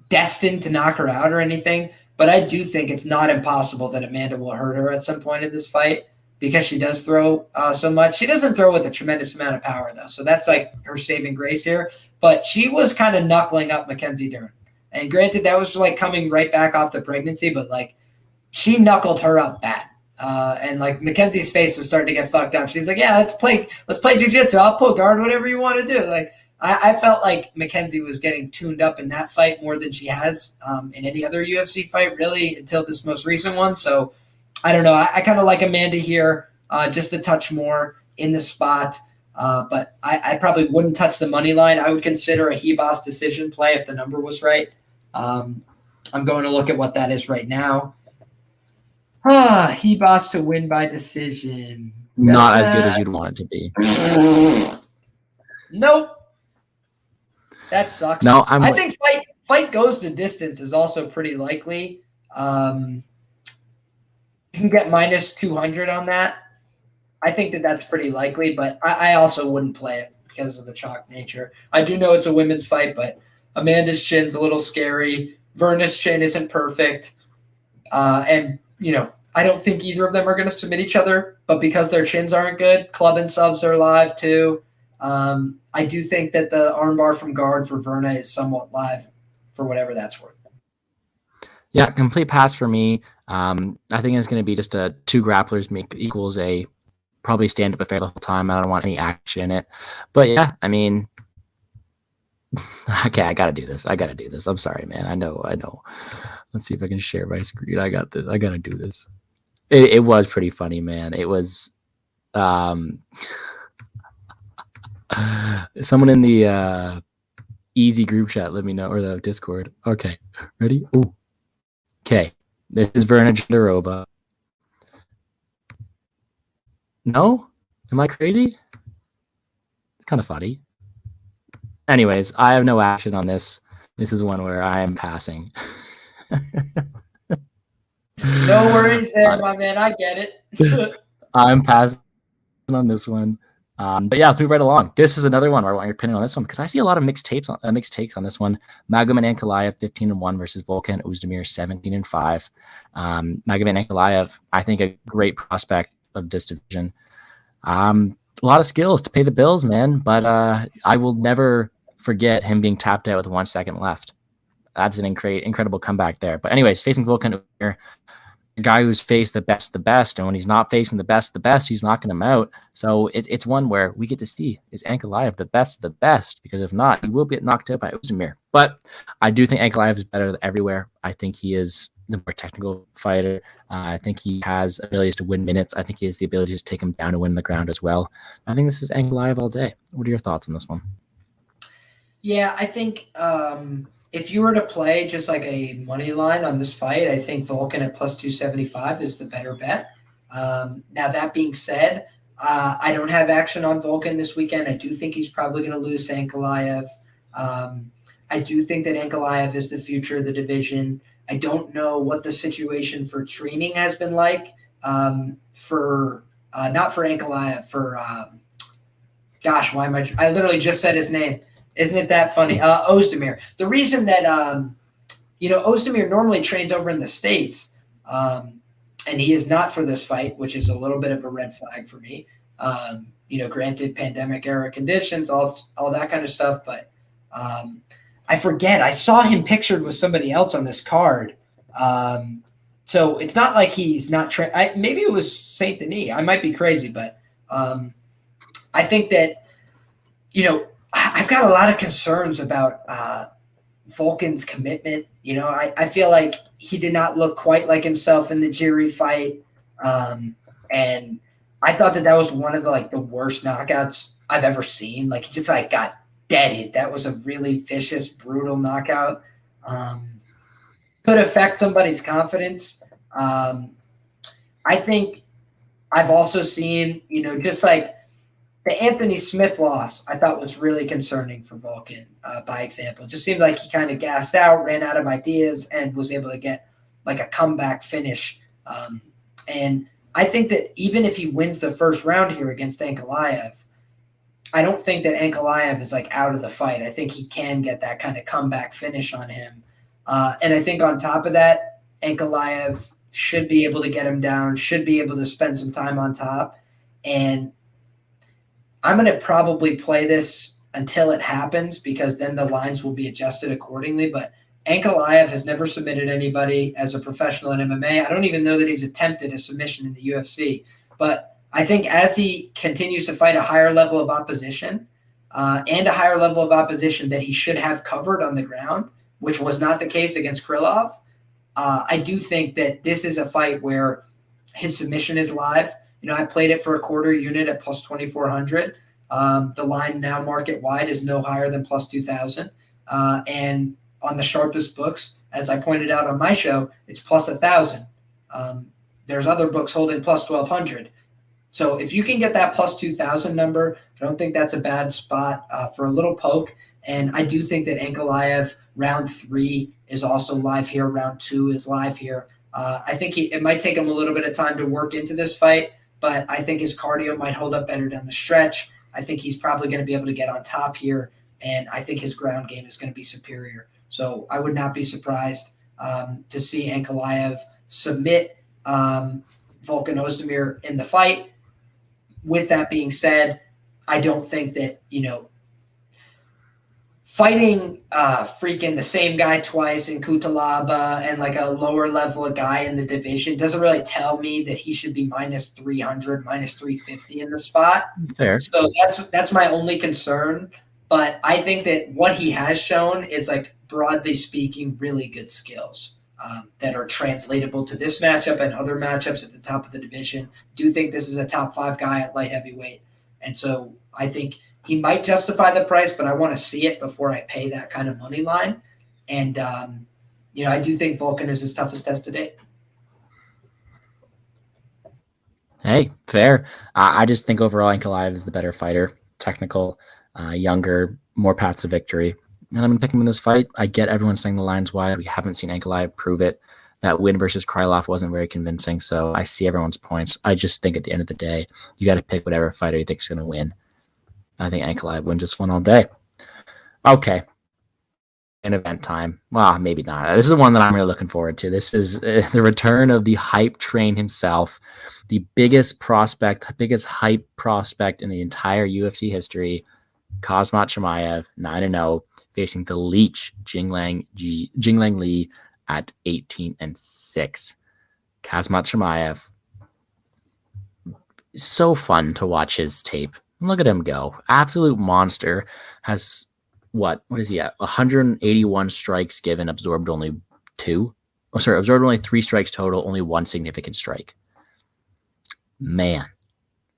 [SPEAKER 2] destined to knock her out or anything. But I do think it's not impossible that Amanda will hurt her at some point in this fight because she does throw so much. She doesn't throw with a tremendous amount of power, though. So that's, her saving grace here. But she was kind of knuckling up Mackenzie Dern. And granted, that was, coming right back off the pregnancy. But, she knuckled her up bad. And Mackenzie's face was starting to get fucked up. She's like, yeah, let's play jiu-jitsu. I'll pull guard, whatever you want to do. I felt like Mackenzie was getting tuned up in that fight more than she has in any other UFC fight, really, until this most recent one. So I don't know. I kind of like Amanda here, just a touch more in the spot. But I probably wouldn't touch the money line. I would consider a Ribas decision play if the number was right. I'm going to look at what that is right now. Ribas to win by decision.
[SPEAKER 1] Not as good as you'd want it to be.
[SPEAKER 2] Nope. That sucks.
[SPEAKER 1] No,
[SPEAKER 2] I think fight goes the distance is also pretty likely. You can get minus 200 on that. I think that that's pretty likely, but I also wouldn't play it because of the chalk nature. I do know it's a women's fight, but Amanda's chin's a little scary. Verna's chin isn't perfect. And, I don't think either of them are going to submit each other, but because their chins aren't good, club and subs are live too. I do think that the armbar from guard for Verna is somewhat live for whatever that's worth.
[SPEAKER 1] Yeah, complete pass for me. I think it's going to be just a two grapplers equals a probably stand up affair the whole time. I don't want any action in it. But yeah, I mean, okay, I got to do this. I'm sorry, man. I know. Let's see if I can share my screen. I got this. I got to do this. It was pretty funny, man. It was someone in the easy group chat, let me know, or the Discord. Okay, ready? Ooh. Okay, this is Verna Jandiroba. No? Am I crazy? It's kind of funny. Anyways, I have no action on this. This is one where I am passing.
[SPEAKER 2] No worries there, my man. I get it.
[SPEAKER 1] I'm passing on this one. But yeah, let's move right along. This is another one where I want your opinion on this one because I see a lot of mixed takes on Magomed Ankalaev 15-1 versus Volkan Oezdemir 17-5. Magomed Ankalaev, I think a great prospect of this division. A lot of skills to pay the bills, man. But I will never forget him being tapped out with 1 second left. That's an incredible comeback there. But anyways, facing Volkan Oezdemir, a guy who's faced the best, and when he's not facing the best, he's knocking him out. So it's one where we get to see, is Ankalaev the best of the best? Because if not, he will get knocked out by Ozdemir. But I do think Ankalaev is better everywhere. I think he is the more technical fighter. I think he has abilities to win minutes. I think he has the ability to take him down and win the ground as well. I think this is Ankalaev all day. What are your thoughts on this one?
[SPEAKER 2] Yeah, I think if you were to play just like a money line on this fight, I think Volkan at plus 275 is the better bet. Now, that being said, I don't have action on Volkan this weekend. I do think he's probably going to lose to Ankalaev. I do think that Ankalaev is the future of the division. I don't know what the situation for training has been like for not for Ankalaev, for gosh, why am I literally just said his name. Isn't it that funny? Ozdemir. The reason that, Ozdemir normally trains over in the States, and he is not for this fight, which is a little bit of a red flag for me. Granted pandemic era conditions, all that kind of stuff, but I forget. I saw him pictured with somebody else on this card. So it's not like he's not maybe it was Saint Denis. I might be crazy, but I think that, I've got a lot of concerns about Volkan's commitment. I feel like he did not look quite like himself in the Jiri fight. And I thought that was one of the worst knockouts I've ever seen. Like, he just got deaded. That was a really vicious, brutal knockout. Could affect somebody's confidence. I think I've also seen, just like the Anthony Smith loss, I thought was really concerning for Volkan, by example. It just seemed like he kind of gassed out, ran out of ideas, and was able to get like a comeback finish. And I think that even if he wins the first round here against Ankalaev, I don't think that Ankalaev is out of the fight. I think he can get that kind of comeback finish on him. And I think on top of that, Ankalaev should be able to get him down, should be able to spend some time on top. And I'm going to probably play this until it happens, because then the lines will be adjusted accordingly. But Ankalaev has never submitted anybody as a professional in MMA. I don't even know that he's attempted a submission in the UFC. But I think as he continues to fight a higher level of opposition and a higher level of opposition that he should have covered on the ground, which was not the case against Krylov, I do think that this is a fight where his submission is live. I played it for a quarter unit at plus 2,400. The line now market wide is no higher than plus 2,000. And on the sharpest books, as I pointed out on my show, it's plus 1,000. There's other books holding plus 1,200. So if you can get that plus 2,000 number, I don't think that's a bad spot for a little poke. And I do think that Ankalaev round 3 is also live here. Round 2 is live here. I think it might take him a little bit of time to work into this fight, but I think his cardio might hold up better down the stretch. I think he's probably going to be able to get on top here, and I think his ground game is going to be superior. So I would not be surprised to see Ankalaev submit Volkan Ozdemir in the fight. With that being said, I don't think that, fighting freaking the same guy twice in Kutalaba and a lower level guy in the division doesn't really tell me that he should be minus 300, minus 350 in the spot.
[SPEAKER 1] Fair.
[SPEAKER 2] So that's my only concern. But I think that what he has shown is, broadly speaking, really good skills that are translatable to this matchup and other matchups at the top of the division. Do think this is a top 5 guy at light heavyweight. And so I think he might justify the price, but I want to see it before I pay that kind of money line. And, I do think Volkan is his toughest test to date.
[SPEAKER 1] Hey, fair. I just think overall Ankalaev is the better fighter, technical, younger, more paths to victory. And I'm going to pick him in this fight. I get everyone saying the line's wide. We haven't seen Ankalaev prove it. That win versus Krylov wasn't very convincing, so I see everyone's points. I just think at the end of the day, you got to pick whatever fighter you think is going to win. I think Ankalaev wins this one all day. Okay. In event time. Well, maybe not. This is one that I'm really looking forward to. This is the return of the hype train himself, the biggest hype prospect in the entire UFC history, Khamzat Chimaev, 9-0, facing the leech Jinglang Li at 18-6. Kazmat Chimaev. So fun to watch his tape. Look at him go. Absolute monster. Has what is he at? 181 strikes given, absorbed only 2. Absorbed only 3 strikes total, only 1 significant strike. Man,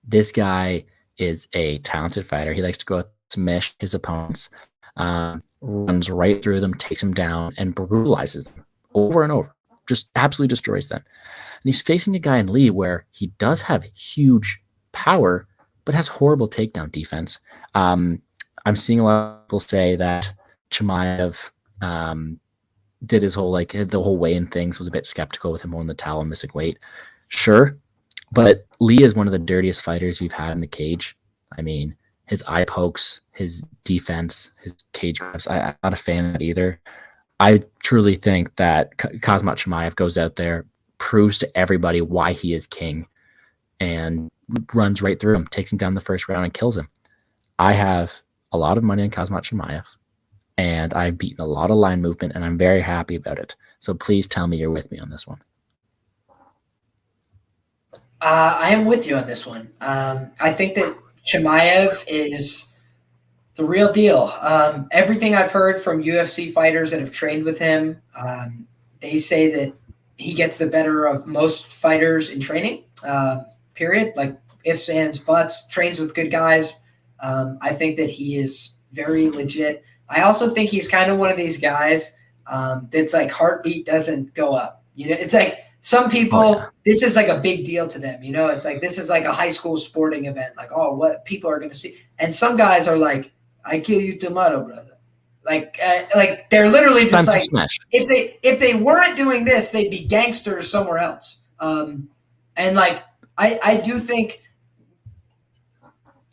[SPEAKER 1] this guy is a talented fighter. He likes to go smash his opponents, runs right through them, takes them down, and brutalizes them over and over. Just absolutely destroys them. And he's facing a guy in Lee where he does have huge power, but has horrible takedown defense. I'm seeing a lot of people say that Chimaev did his whole, like, the whole weigh-in things, was a bit skeptical with him holding the towel and missing weight. Sure, but Lee is one of the dirtiest fighters we've had in the cage. I mean, his eye pokes, his defense, his cage grabs, I'm not a fan of it either. I truly think that Kazmat Chimaev goes out there, proves to everybody why he is king, and runs right through him, takes him down the first round, and kills him. I have a lot of money on Kazmat Chimaev, and I've beaten a lot of line movement, and I'm very happy about it. So please tell me you're with me on this one.
[SPEAKER 2] I am with you on this one. I think that Chimaev is the real deal. Everything I've heard from UFC fighters that have trained with him, they say that he gets the better of most fighters in training, period. Like ifs, ands, buts, trains with good guys. I think that he is very legit. I also think he's kind of one of these guys that's like heartbeat doesn't go up. It's like some people, this is like a big deal to them. It's like this is like a high school sporting event. Like, oh, what people are going to see. And some guys are like, I kill you tomorrow, brother. Like they're literally just like, if they weren't doing this, they'd be gangsters somewhere else. And like, I do think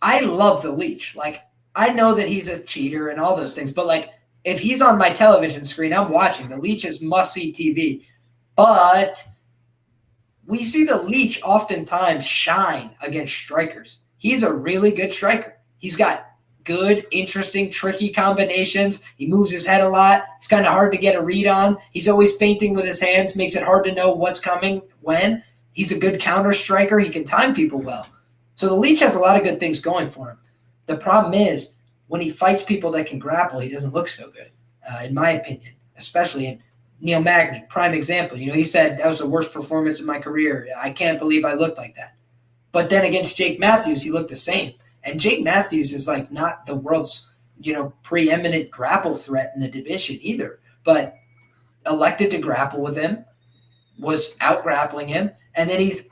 [SPEAKER 2] I love the Leech. Like, I know that he's a cheater and all those things, but like, if he's on my television screen, I'm watching. The Leech is must-see TV. But we see the Leech oftentimes shine against strikers. He's a really good striker. He's got good, interesting, tricky combinations. He moves his head a lot. It's kind of hard to get a read on. He's always feinting with his hands, makes it hard to know what's coming when. He's a good counter striker. He can time people well. So the Leech has a lot of good things going for him. The problem is when he fights people that can grapple, he doesn't look so good, in my opinion, especially in Neil Magny, prime example. He said that was the worst performance in my career. I can't believe I looked like that. But then against Jake Matthews, he looked the same. And Jake Matthews is like not the world's, preeminent grapple threat in the division either, but elected to grapple with him, was out grappling him, and then he's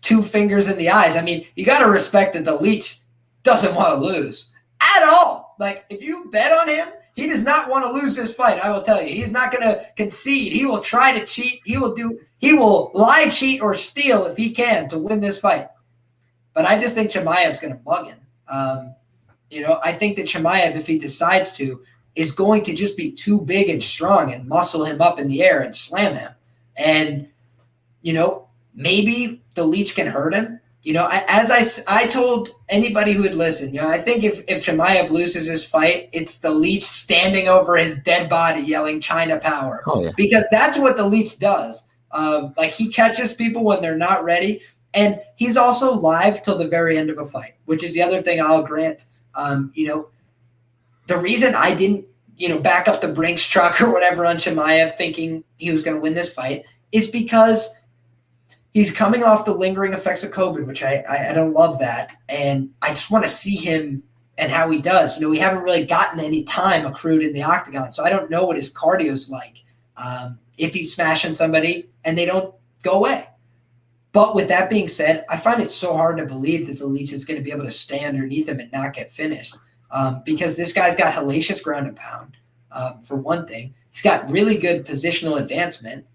[SPEAKER 2] 2 fingers in the eyes. I mean, you got to respect that the Leech doesn't want to lose at all. Like, if you bet on him, he does not want to lose this fight. I will tell you, he's not going to concede. He will try to cheat. He will lie, cheat, or steal if he can to win this fight. But I just think Chimaev's going to bug him. I think that Chimaev, if he decides to, is going to just be too big and strong and muscle him up in the air and slam him. And, maybe the Leech can hurt him. As I told anybody who would listen, I think if Chimaev loses his fight, it's the Leech standing over his dead body yelling China power.
[SPEAKER 1] Oh, yeah. Because
[SPEAKER 2] that's what the Leech does. Like, he catches people when they're not ready. And he's also live till the very end of a fight, which is the other thing I'll grant. The reason I didn't, back up the Brinks truck or whatever on Chimaev thinking he was going to win this fight is because he's coming off the lingering effects of COVID, which I don't love that. And I just want to see him and how he does. We haven't really gotten any time accrued in the octagon, so I don't know what his cardio's like if he's smashing somebody and they don't go away. But with that being said, I find it so hard to believe that the Leech is going to be able to stay underneath him and not get finished because this guy's got hellacious ground and pound, for one thing. He's got really good positional advancement,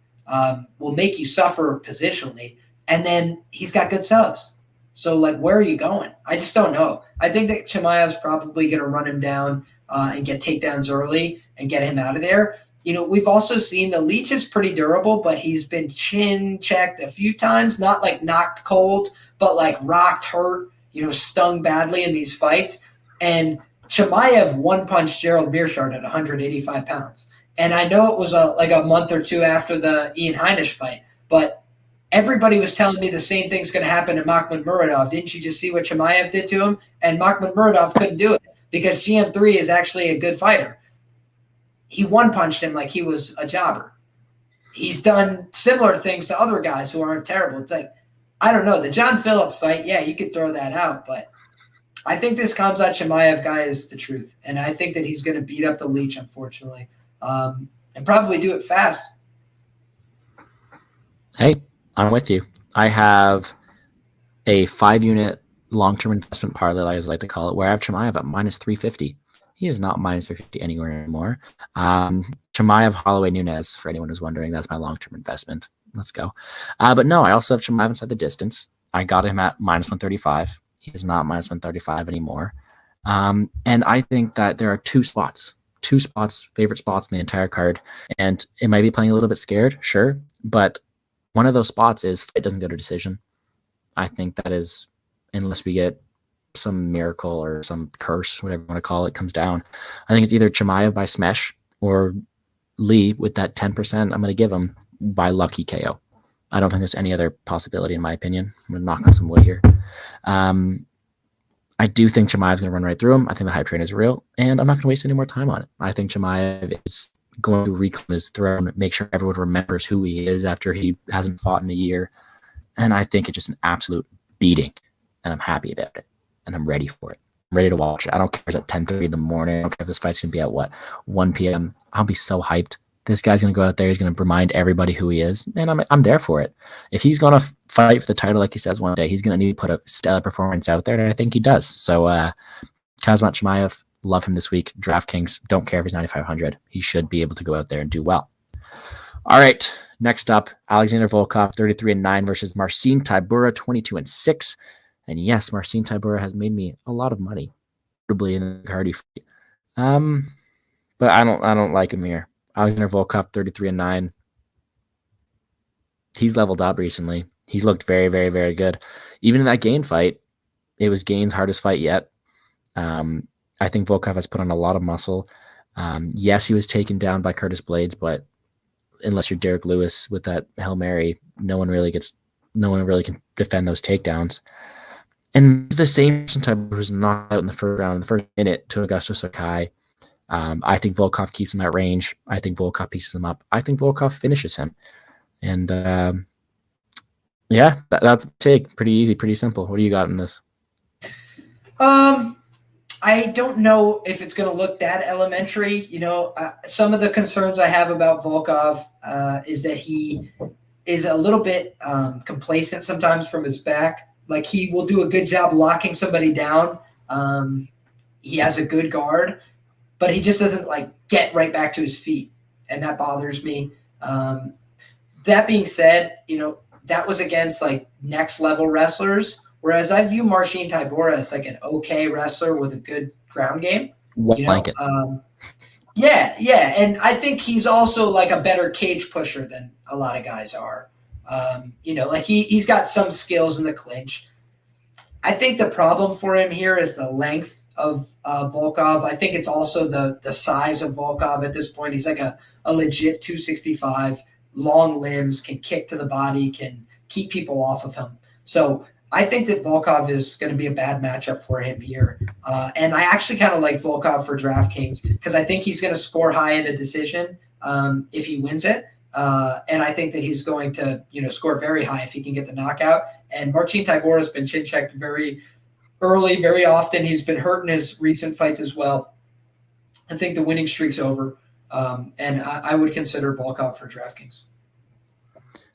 [SPEAKER 2] will make you suffer positionally, and then he's got good subs. So, like, where are you going? I just don't know. I think that Chimaev's probably going to run him down and get takedowns early and get him out of there. We've also seen the Leech is pretty durable, but he's been chin checked a few times, not like knocked cold, but like rocked, hurt, stung badly in these fights. And Chimaev one-punched Gerald Meerschaert at 185 pounds. And I know it was like a month or two after the Ian Heinisch fight, But everybody was telling me the same thing's going to happen to Makhmudmuradov. Didn't you just see what Chimaev did to him? And Makhmudmuradov couldn't do it because GM3 is actually a good fighter. He one-punched him like he was a jobber. He's done similar things to other guys who aren't terrible. It's like, I don't know. The John Phillips fight, yeah, you could throw that out, but I think this Khamzat Chimaev guy is the truth. And I think that he's going to beat up the Leech, unfortunately, and probably do it fast.
[SPEAKER 1] Hey, I'm with you. I have a 5-unit long-term investment parlay, as I like to call it, where I have Chimaev at minus 350. He is not minus 350 anywhere anymore. Chimaev, Holloway, Nunes, for anyone who's wondering, that's my long-term investment. Let's go. But no, I also have Chimaev inside the distance. I got him at minus 135. He is not minus 135 anymore. And I think that there are two favorite spots in the entire card. And it might be playing a little bit scared, sure. But one of those spots is fight doesn't go to decision. I think that is, unless we get some miracle or some curse, whatever you want to call it, comes down. I think it's either Chimaev by smash or Lee with that 10% I'm going to give him by lucky KO. I don't think there's any other possibility, in my opinion. I'm going to knock on some wood here. I do think Chimaev's going to run right through him. I think the hype train is real, and I'm not going to waste any more time on it. I think Chimaev is going to reclaim his throne, make sure everyone remembers who he is after he hasn't fought in a year. And I think it's just an absolute beating, and I'm happy about it, and I'm ready for it. I'm ready to watch it. I don't care if it's at 10:30 in the morning. I don't care if this fight's going to be at, 1 p.m. I'll be so hyped. This guy's going to go out there. He's going to remind everybody who he is, and I'm there for it. If he's going to fight for the title like he says one day, he's going to need to put a stellar performance out there, and I think he does. So Khamzat Chimaev, love him this week. DraftKings, don't care if he's 9,500. He should be able to go out there and do well. All right, next up, Alexander Volkov, 33-9 versus Marcin Tybura, 22-6. And yes, Marcin Tybura has made me a lot of money, notably in the Cardi fight. But I don't like him here. Alexander Volkov, 33-9. He's leveled up recently. He's looked very, very, very good. Even in that Gain fight, it was Gain's hardest fight yet. I think Volkov has put on a lot of muscle. Yes, he was taken down by Curtis Blades, but unless you're Derek Lewis with that Hail Mary, no one really can defend those takedowns. And the same type was knocked out in the first round, in the first minute, to Augusto Sakai. I think Volkov keeps him at range. I think Volkov pieces him up. I think Volkov finishes him. And that's a take. Pretty easy, pretty simple. What do you got in this?
[SPEAKER 2] I don't know if it's going to look that elementary. Some of the concerns I have about Volkov is that he is a little bit complacent sometimes from his back. Like, he will do a good job locking somebody down. He has a good guard, but he just doesn't get right back to his feet, and that bothers me. That being said, that was against next level wrestlers, whereas I view Marcin Tybura as an okay wrestler with a good ground game.
[SPEAKER 1] Blanket.
[SPEAKER 2] Yeah, and I think he's also a better cage pusher than a lot of guys are. He's got some skills in the clinch. I think the problem for him here is the length of Volkov. I think it's also the size of Volkov at this point. He's a legit 265, long limbs, can kick to the body, can keep people off of him. So I think that Volkov is going to be a bad matchup for him here. And I actually kind of like Volkov for DraftKings because I think he's going to score high in a decision if he wins it. And I think that he's going to, score very high if he can get the knockout. And Marcin Tybura has been chin-checked very early, very often. He's been hurt in his recent fights as well. I think the winning streak's over. And I would consider Volkov for DraftKings.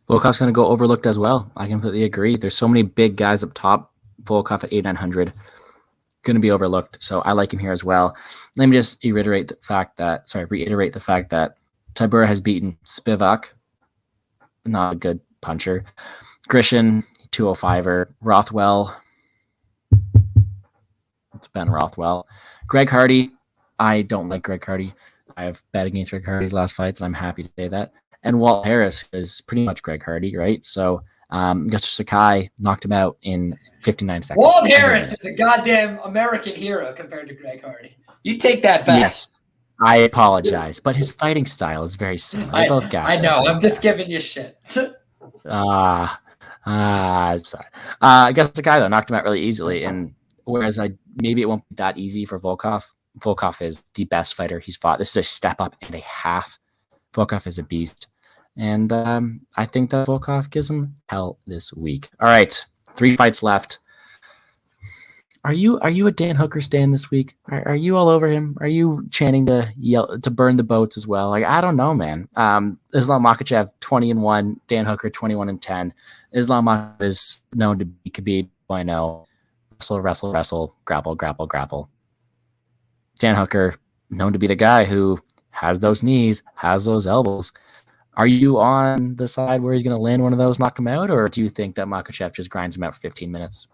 [SPEAKER 1] Volkov's going to go overlooked as well. I completely agree. There's so many big guys up top. Volkov at 8,900 going to be overlooked. So I like him here as well. Let me just reiterate the fact that Tybura has beaten Spivak, not a good puncher. Grishin, 205er. Rothwell, it's Ben Rothwell. Greg Hardy, I don't like Greg Hardy. I have bet against Greg Hardy's last fights, and I'm happy to say that. And Walt Harris is pretty much Greg Hardy, right? So Augusto Sakai knocked him out in 59 seconds.
[SPEAKER 2] Walt Harris is a goddamn American hero compared to Greg Hardy. You take that back.
[SPEAKER 1] Yes, I apologize, but his fighting style is very similar. Both guys.
[SPEAKER 2] I know. I'm just giving you shit.
[SPEAKER 1] I'm sorry. I guess the guy though knocked him out really easily, and whereas maybe it won't be that easy for Volkov. Volkov is the best fighter he's fought. This is a step up and a half. Volkov is a beast, and I think that Volkov gives him hell this week. All right, 3 fights left. Are you a Dan Hooker stan this week? Are you all over him? Are you chanting to burn the boats as well? Like, I don't know, man. Islam Makhachev 20-1, Dan Hooker 21-10. Islam Makhachev is known to be Khabib 2.0. Wrestle, grapple. Dan Hooker known to be the guy who has those knees, has those elbows. Are you on the side where he's going to land one of those, knock him out, or do you think that Makhachev just grinds him out for 15 minutes?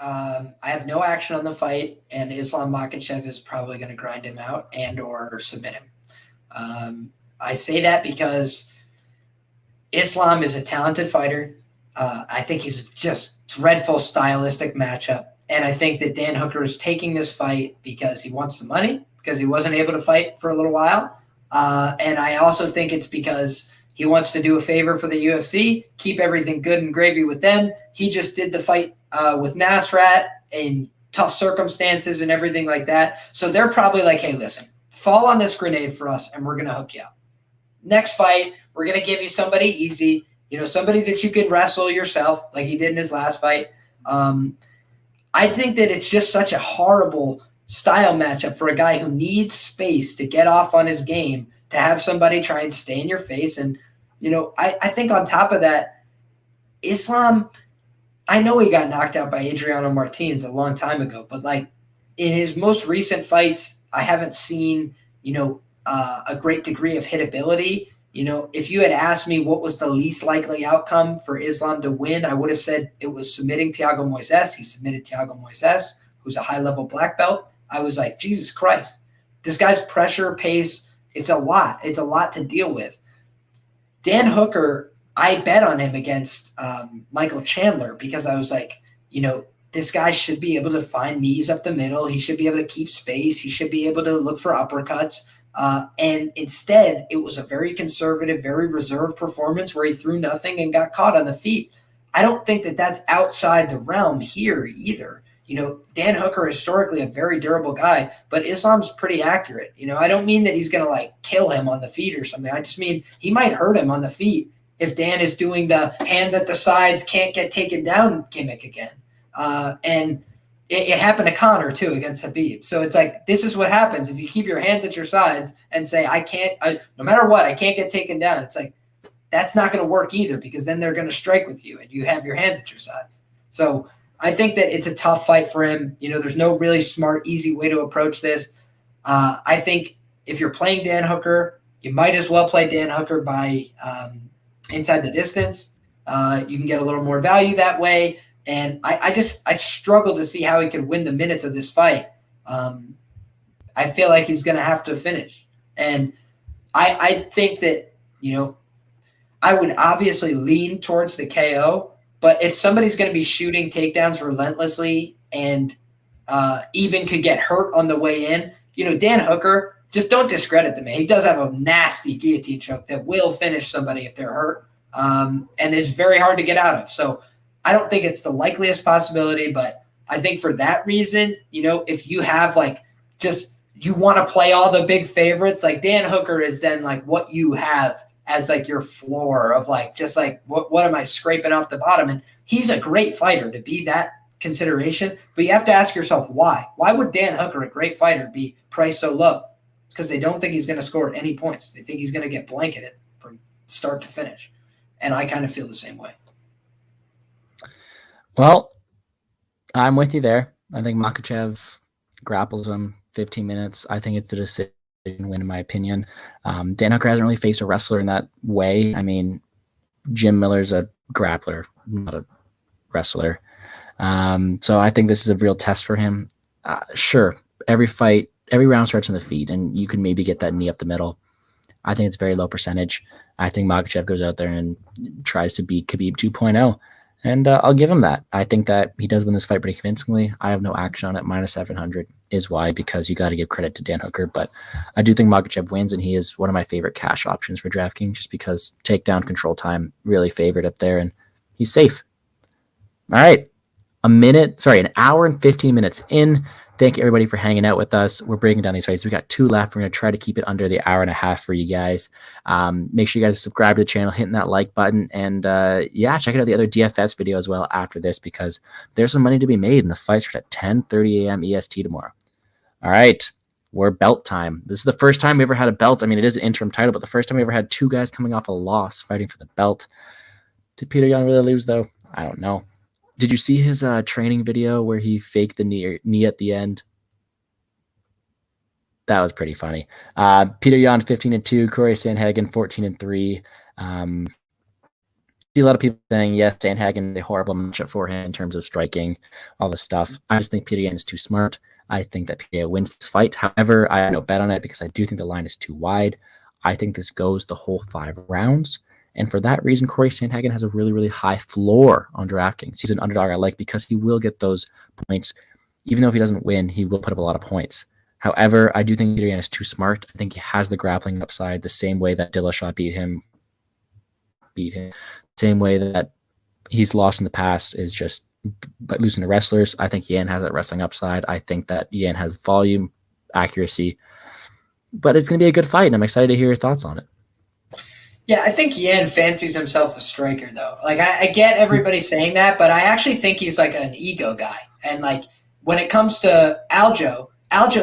[SPEAKER 2] I have no action on the fight, and Islam Makhachev is probably going to grind him out and or submit him. I say that because Islam is a talented fighter. I think he's just dreadful stylistic matchup, and I think that Dan Hooker is taking this fight because he wants the money, because he wasn't able to fight for a little while, and I also think it's because he wants to do a favor for the UFC, keep everything good and gravy with them. He just did the fight with Nasrat in tough circumstances and everything like that. So they're probably like, hey, listen, fall on this grenade for us and we're going to hook you up. Next fight, we're going to give you somebody easy, somebody that you can wrestle yourself like he did in his last fight. I think that it's just such a horrible style matchup for a guy who needs space to get off on his game, to have somebody try and stay in your face. And, I think on top of that, Islam – I know he got knocked out by Adriano Martins a long time ago, but like in his most recent fights, I haven't seen, a great degree of hitability. If you had asked me what was the least likely outcome for Islam to win, I would have said it was submitting Thiago Moises. He submitted Thiago Moises, who's a high-level black belt. I was like, Jesus Christ, this guy's pressure, pace, it's a lot. It's a lot to deal with. Dan Hooker, I bet on him against Michael Chandler because I was like, this guy should be able to find knees up the middle. He should be able to keep space. He should be able to look for uppercuts. And instead, it was a very conservative, very reserved performance where he threw nothing and got caught on the feet. I don't think that that's outside the realm here either. Dan Hooker, historically a very durable guy, but Islam's pretty accurate. I don't mean that he's going to like kill him on the feet or something. I just mean he might hurt him on the feet if Dan is doing the hands at the sides, can't get taken down gimmick again. And it happened to Conor, too, against Khabib. So it's like, this is what happens if you keep your hands at your sides and say, no matter what, I can't get taken down. It's like, that's not going to work either because then they're going to strike with you and you have your hands at your sides. So I think that it's a tough fight for him. There's no really smart, easy way to approach this. I think if you're playing Dan Hooker, you might as well play Dan Hooker by inside the distance. You can get a little more value that way. And I struggle to see how he could win the minutes of this fight. I feel like he's going to have to finish. And I think that, I would obviously lean towards the KO. But if somebody's going to be shooting takedowns relentlessly and even could get hurt on the way in, Dan Hooker, just don't discredit the man. He does have a nasty guillotine choke that will finish somebody if they're hurt. And it's very hard to get out of. So I don't think it's the likeliest possibility, but I think for that reason, if you have you want to play all the big favorites, like Dan Hooker is then like what you have as like your floor of what am I scraping off the bottom? And he's a great fighter to be that consideration, but you have to ask yourself why. Why would Dan Hooker, a great fighter, be priced so low? It's because they don't think he's going to score any points. They think he's going to get blanketed from start to finish. And I kind of feel the same way.
[SPEAKER 1] Well, I'm with you there. I think Makhachev grapples him 15 minutes. I think it's the decision win, in my opinion. Dan Hooker hasn't really faced a wrestler in that way. I mean, Jim Miller's a grappler, not a wrestler. So I think this is a real test for him. Sure, every round starts on the feet, and you can maybe get that knee up the middle. I think it's very low percentage. I think Makhachev goes out there and tries to beat Khabib 2.0. And I'll give him that. I think that he does win this fight pretty convincingly. I have no action on it. Minus 700 is why, because you got to give credit to Dan Hooker. But I do think Makhachev wins, and he is one of my favorite cash options for DraftKings just because takedown control time really favored up there, and he's safe. All right. An hour and 15 minutes in. Thank you, everybody, for hanging out with us. We're breaking down these fights. We got 2 left. We're going to try to keep it under the hour and a half for you guys. Make sure you guys subscribe to the channel, hitting that like button, and check out the other DFS video as well after this, because there's some money to be made, and the fights are at 10:30 a.m. EST tomorrow. All right, we're belt time. This is the first time we ever had a belt. I mean, it is an interim title, but the first time we ever had 2 guys coming off a loss fighting for the belt. Did Peter Yan really lose, though? I don't know. Did you see his training video where he faked the knee at the end? That was pretty funny. Peter Yan 15-2, Corey Sandhagen 14-3. See a lot of people saying, yes, Sandhagen is a horrible matchup for him in terms of striking, all this stuff. I just think Peter Yan is too smart. I think that Peter Yan wins this fight. However, I have no bet on it because I do think the line is too wide. I think this goes the whole 5 rounds. And for that reason, Corey Sandhagen has a really, really high floor on DraftKings. He's an underdog I like because he will get those points. Even though if he doesn't win, he will put up a lot of points. However, I do think Peter Yan is too smart. I think he has the grappling upside the same way that Dillashaw beat him. Same way that he's lost in the past is just by losing to wrestlers. I think Yan has that wrestling upside. I think that Yan has volume, accuracy. But it's going to be a good fight, and I'm excited to hear your thoughts on it.
[SPEAKER 2] Yeah, I think Yan fancies himself a striker, though. Like, I get everybody saying that, but I actually think he's like an ego guy. And, like, when it comes to Aljo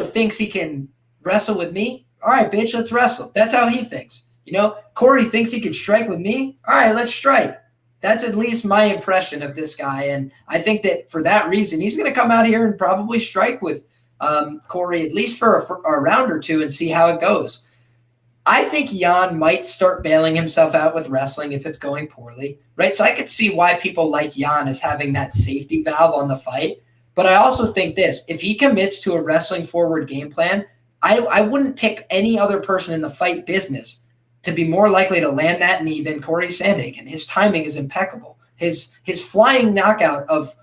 [SPEAKER 2] thinks he can wrestle with me. All right, bitch, let's wrestle. That's how he thinks. You know, Corey thinks he could strike with me. All right, let's strike. That's at least my impression of this guy. And I think that for that reason, he's going to come out here and probably strike with Corey at least for a round or 2 and see how it goes. I think Yan might start bailing himself out with wrestling if it's going poorly, right? So I could see why people like Yan as having that safety valve on the fight. But I also think this, if he commits to a wrestling forward game plan, I wouldn't pick any other person in the fight business to be more likely to land that knee than Corey Sandhagen. His timing is impeccable. His flying knockout of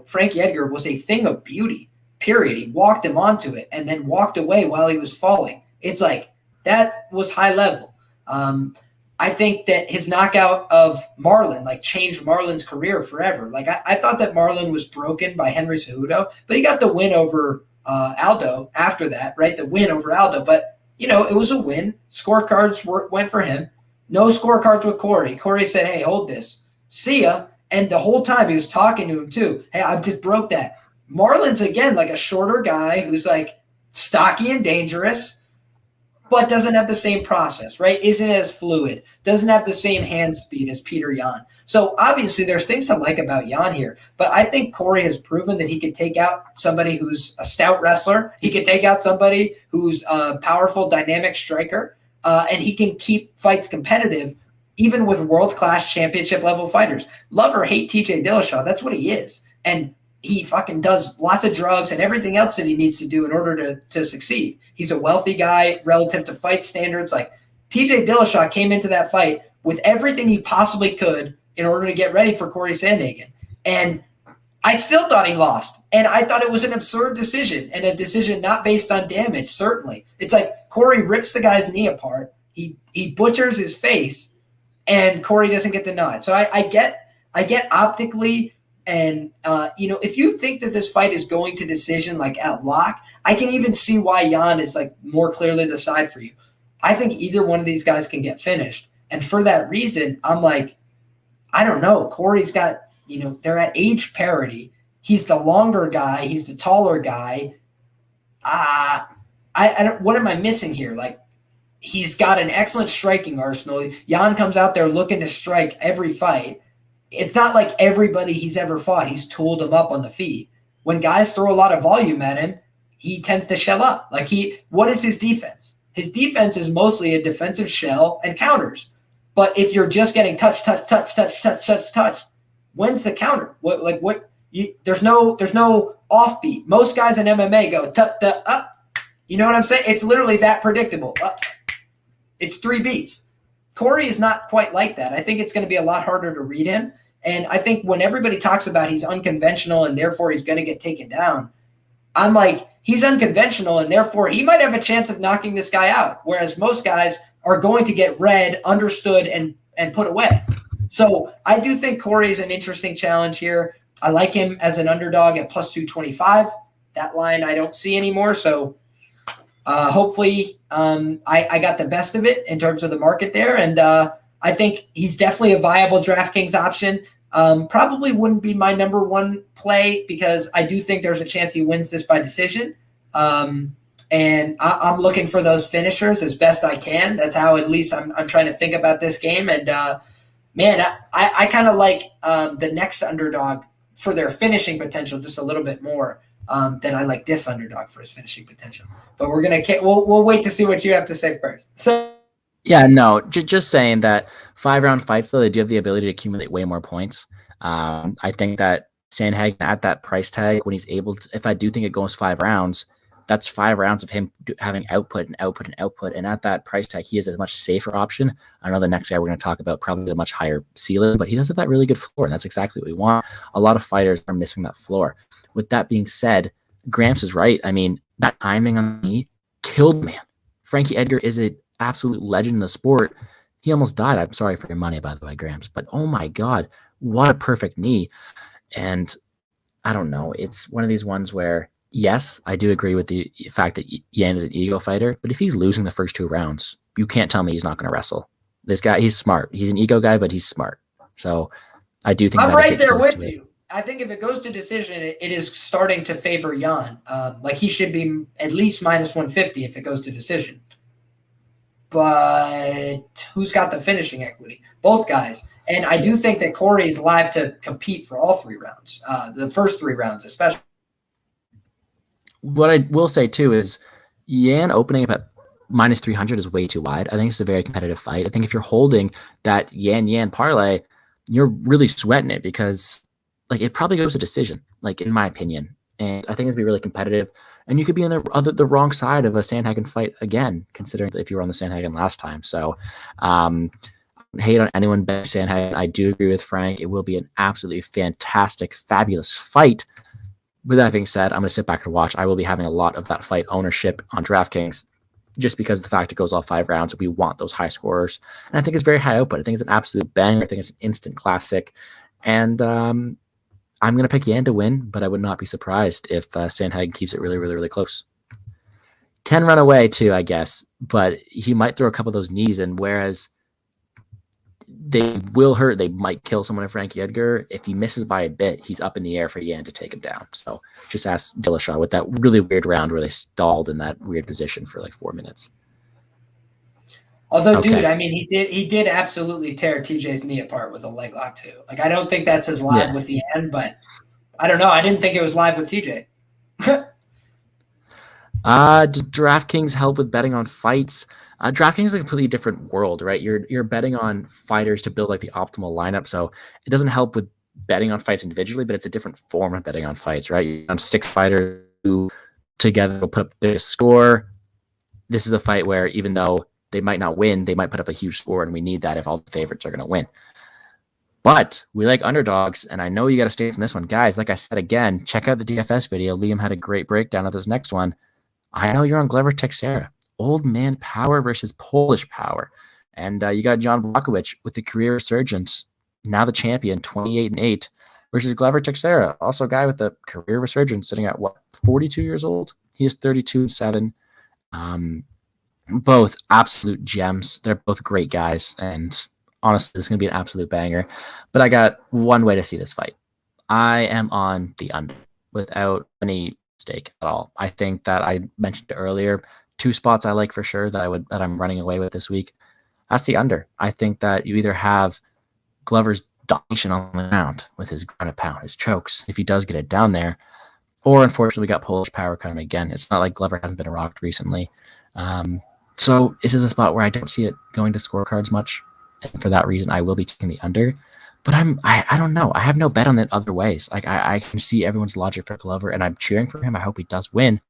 [SPEAKER 2] Frankie Edgar was a thing of beauty, period. He walked him onto it and then walked away while he was falling. It's like, that was high level. I think that his knockout of Marlon changed Marlon's career forever. I thought that Marlon was broken by Henry Cejudo, but he got the win over Aldo after that, right? The win over Aldo. But, it was a win. Scorecards went for him. No scorecards with Corey. Corey said, hey, hold this. See ya. And the whole time he was talking to him too. Hey, I just broke that. Marlon's, again, like a shorter guy who's stocky and dangerous, but doesn't have the same process, right? Isn't as fluid, doesn't have the same hand speed as Peter Yan. So obviously there's things to like about Yan here, but I think Corey has proven that he could take out somebody who's a stout wrestler. He could take out somebody who's a powerful, dynamic striker, and he can keep fights competitive even with world-class championship-level fighters. Love or hate TJ Dillashaw, that's what he is. And he fucking does lots of drugs and everything else that he needs to do in order to succeed. He's a wealthy guy relative to fight standards. TJ Dillashaw came into that fight with everything he possibly could in order to get ready for Corey Sandhagen. And I still thought he lost. And I thought it was an absurd decision, and a decision not based on damage, certainly. It's like Corey rips the guy's knee apart. He butchers his face, and Corey doesn't get the nod. So I get optically. And, if you think that this fight is going to decision at lock, I can even see why Yan is more clearly the side for you. I think either one of these guys can get finished. And for that reason, I'm I don't know. Corey's got, they're at age parity. He's the longer guy. He's the taller guy. I don't, what am I missing here? He's got an excellent striking arsenal. Yan comes out there looking to strike every fight. It's not like everybody he's ever fought, he's tooled him up on the feet. When guys throw a lot of volume at him, he tends to shell up. What is his defense? His defense is mostly a defensive shell and counters. But if you're just getting touch, when's the counter? There's no offbeat. Most guys in MMA go up. You know what I'm saying? It's literally that predictable. It's 3 beats. Corey is not quite like that. I think it's going to be a lot harder to read him. And I think when everybody talks about he's unconventional and therefore he's going to get taken down, I'm like, he's unconventional and therefore he might have a chance of knocking this guy out. Whereas most guys are going to get read, understood, and put away. So I do think Corey's an interesting challenge here. I like him as an underdog at plus 225. That line I don't see anymore. So hopefully I got the best of it in terms of the market there. And I think he's definitely a viable DraftKings option. Probably wouldn't be my number one play because I do think there's a chance he wins this by decision. And I'm looking for those finishers as best I can. That's how at least I'm trying to think about this game. And man, I kind of like the next underdog for their finishing potential just a little bit more than I like this underdog for his finishing potential. But we'll wait to see what you have to say first. So.
[SPEAKER 1] Yeah, no, just saying that 5-round fights, though, they do have the ability to accumulate way more points. I think that Sandhagen at that price tag, when he's able to, if I do think it goes 5 rounds, that's 5 rounds of him having output and output and output. And at that price tag, he is a much safer option. I know the next guy we're going to talk about probably a much higher ceiling, but he does have that really good floor, and that's exactly what we want. A lot of fighters are missing that floor. With that being said, Gramps is right. I mean, that timing on me killed man. Frankie Edgar is an absolute legend in the sport. He almost died. I'm sorry for your money, by the way, Gramps, but oh my God, what a perfect knee. And I don't know. It's one of these ones where, yes, I do agree with the fact that Yan is an ego fighter, but if he's losing the first 2 rounds, you can't tell me he's not going to wrestle. This guy, he's smart. He's an ego guy, but he's smart. So I do think
[SPEAKER 2] I'm right there with you. I think if it goes to decision, it is starting to favor Yan. Like he should be at least minus 150 if it goes to decision. But who's got the finishing equity? Both guys. And I do think that Corey is live to compete for all 3 rounds, the first 3 rounds especially.
[SPEAKER 1] What I will say, too, is Yan opening up at minus 300 is way too wide. I think it's a very competitive fight. I think if you're holding that Yan parlay, you're really sweating it because like it probably goes to decision, like in my opinion. And I think it'd be really competitive. And you could be on the wrong side of a Sandhagen fight again, considering if you were on the Sandhagen last time. So hate on anyone betting Sandhagen. I do agree with Frank. It will be an absolutely fantastic, fabulous fight. With that being said, I'm going to sit back and watch. I will be having a lot of that fight ownership on DraftKings just because of the fact it goes all 5 rounds. We want those high scorers. And I think it's very high output. I think it's an absolute banger. I think it's an instant classic. And I'm going to pick Yan to win, but I would not be surprised if Sandhagen keeps it really, really, really close. Can run away too, I guess, but he might throw a couple of those knees in, whereas they will hurt. They might kill someone like Frankie Edgar. If he misses by a bit, he's up in the air for Yan to take him down. So just ask Dillashaw with that really weird round where they stalled in that weird position for like 4 minutes.
[SPEAKER 2] Although, dude, I mean, he did absolutely tear TJ's knee apart with a leg lock too. Like, I don't think that's as live with Yan, but I don't know. I didn't think it was live with TJ.
[SPEAKER 1] Does DraftKings help with betting on fights? DraftKings is a completely different world, right? You're betting on fighters to build like the optimal lineup, so it doesn't help with betting on fights individually, but it's a different form of betting on fights, right? You're on 6 fighters who together will put up the score. This is a fight where even though they might not win, they might put up a huge score, and we need that if all the favorites are going to win. But we like underdogs, and I know you got to stay in this one. Guys, like I said again, check out the DFS video. Liam had a great breakdown of this next one. I know you're on Glover Teixeira. Old man power versus Polish power. And you got Jan Blachowicz with the career resurgence, now the champion, 28-8, versus Glover Teixeira, also a guy with the career resurgence, sitting at, 42 years old? He is 32-7. Both absolute gems. They're both great guys, and honestly, this is going to be an absolute banger. But I got one way to see this fight. I am on the under without any mistake at all. I think that I mentioned it earlier. 2 spots I like for sure that I'm running away with this week. That's the under. I think that you either have Glover's domination on the ground with his ground and pound, his chokes, if he does get it down there, or unfortunately we got Polish power coming again. It's not like Glover hasn't been rocked recently. So this is a spot where I don't see it going to scorecards much. And for that reason, I will be taking the under. But I don't know. I have no bet on it other ways. Like I can see everyone's logic for Glover, and I'm cheering for him. I hope he does win.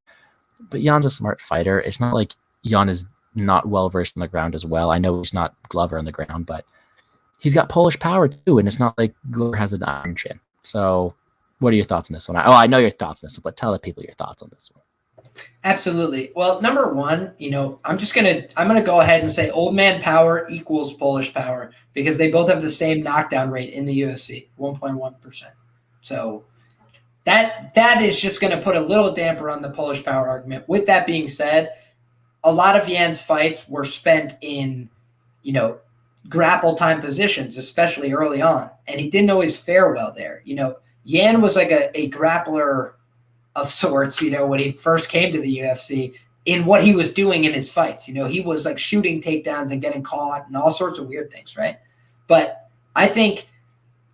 [SPEAKER 1] But Jan's a smart fighter. It's not like Jan is not well versed on the ground as well. I know he's not Glover on the ground, but he's got Polish power too, and it's not like Glover has an iron chin. So what are your thoughts on this one? I know your thoughts on this one, but tell the people your thoughts on this one.
[SPEAKER 2] Absolutely. Well, number one, I'm gonna go ahead and say old man power equals Polish power because they both have the same knockdown rate in the UFC, 1.1%. So that is just going to put a little damper on the Polish power argument. With that being said, a lot of Yan's fights were spent in, grapple time positions, especially early on, and he didn't always fare well there. Yan was like a grappler of sorts, when he first came to the UFC in what he was doing in his fights. He was like shooting takedowns and getting caught and all sorts of weird things, right? But I think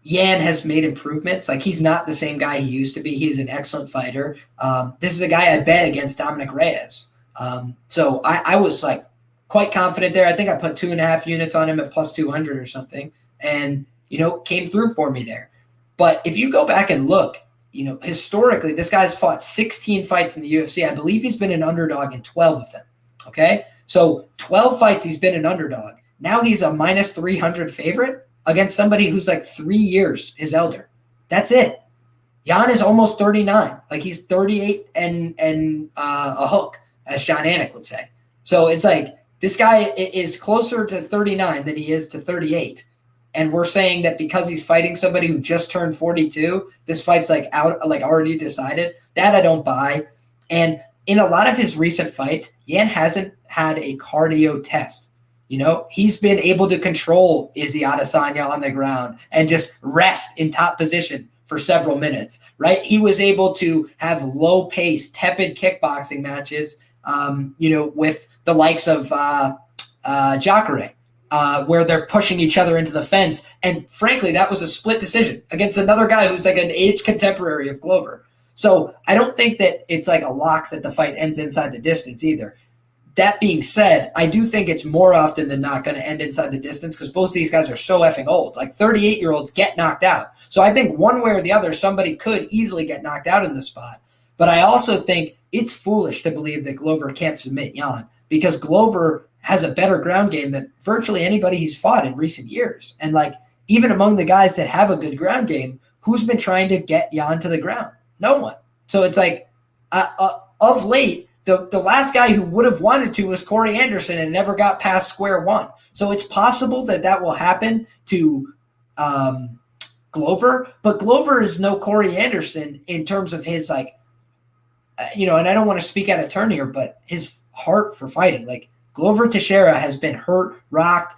[SPEAKER 2] Yan has made improvements. Like, he's not the same guy he used to be. He's an excellent fighter. This is a guy I bet against Dominic Reyes. So I was like quite confident there. I think I put 2.5 units on him at plus 200 or something, and, came through for me there. But if you go back and look, historically, this guy's fought 16 fights in the UFC. I believe he's been an underdog in 12 of them. Okay. So 12 fights, he's been an underdog. Now he's a minus 300 favorite against somebody who's like 3 years his elder. That's it. Yan is almost 39. Like, he's 38 and a hook, as John Anik would say. So it's like, this guy is closer to 39 than he is to 38. And we're saying that because he's fighting somebody who just turned 42, this fight's like already decided. That I don't buy. And in a lot of his recent fights, Yan hasn't had a cardio test. He's been able to control Izzy Adesanya on the ground and just rest in top position for several minutes, right? He was able to have low pace, tepid kickboxing matches, with the likes of Jacare. Where they're pushing each other into the fence. And frankly, that was a split decision against another guy who's like an age contemporary of Glover. So I don't think that it's like a lock that the fight ends inside the distance either. That being said, I do think it's more often than not going to end inside the distance because both of these guys are so effing old. Like, 38-year-olds get knocked out. So I think one way or the other, somebody could easily get knocked out in this spot. But I also think it's foolish to believe that Glover can't submit Yan because Glover has a better ground game than virtually anybody he's fought in recent years. And like, even among the guys that have a good ground game, who's been trying to get Yan to the ground? No one. So it's like, of late, the last guy who would have wanted to was Corey Anderson and never got past square one. So it's possible that will happen to Glover, but Glover is no Corey Anderson in terms of his and I don't want to speak out of turn here, but his heart for fighting. Like, Glover Teixeira has been hurt, rocked,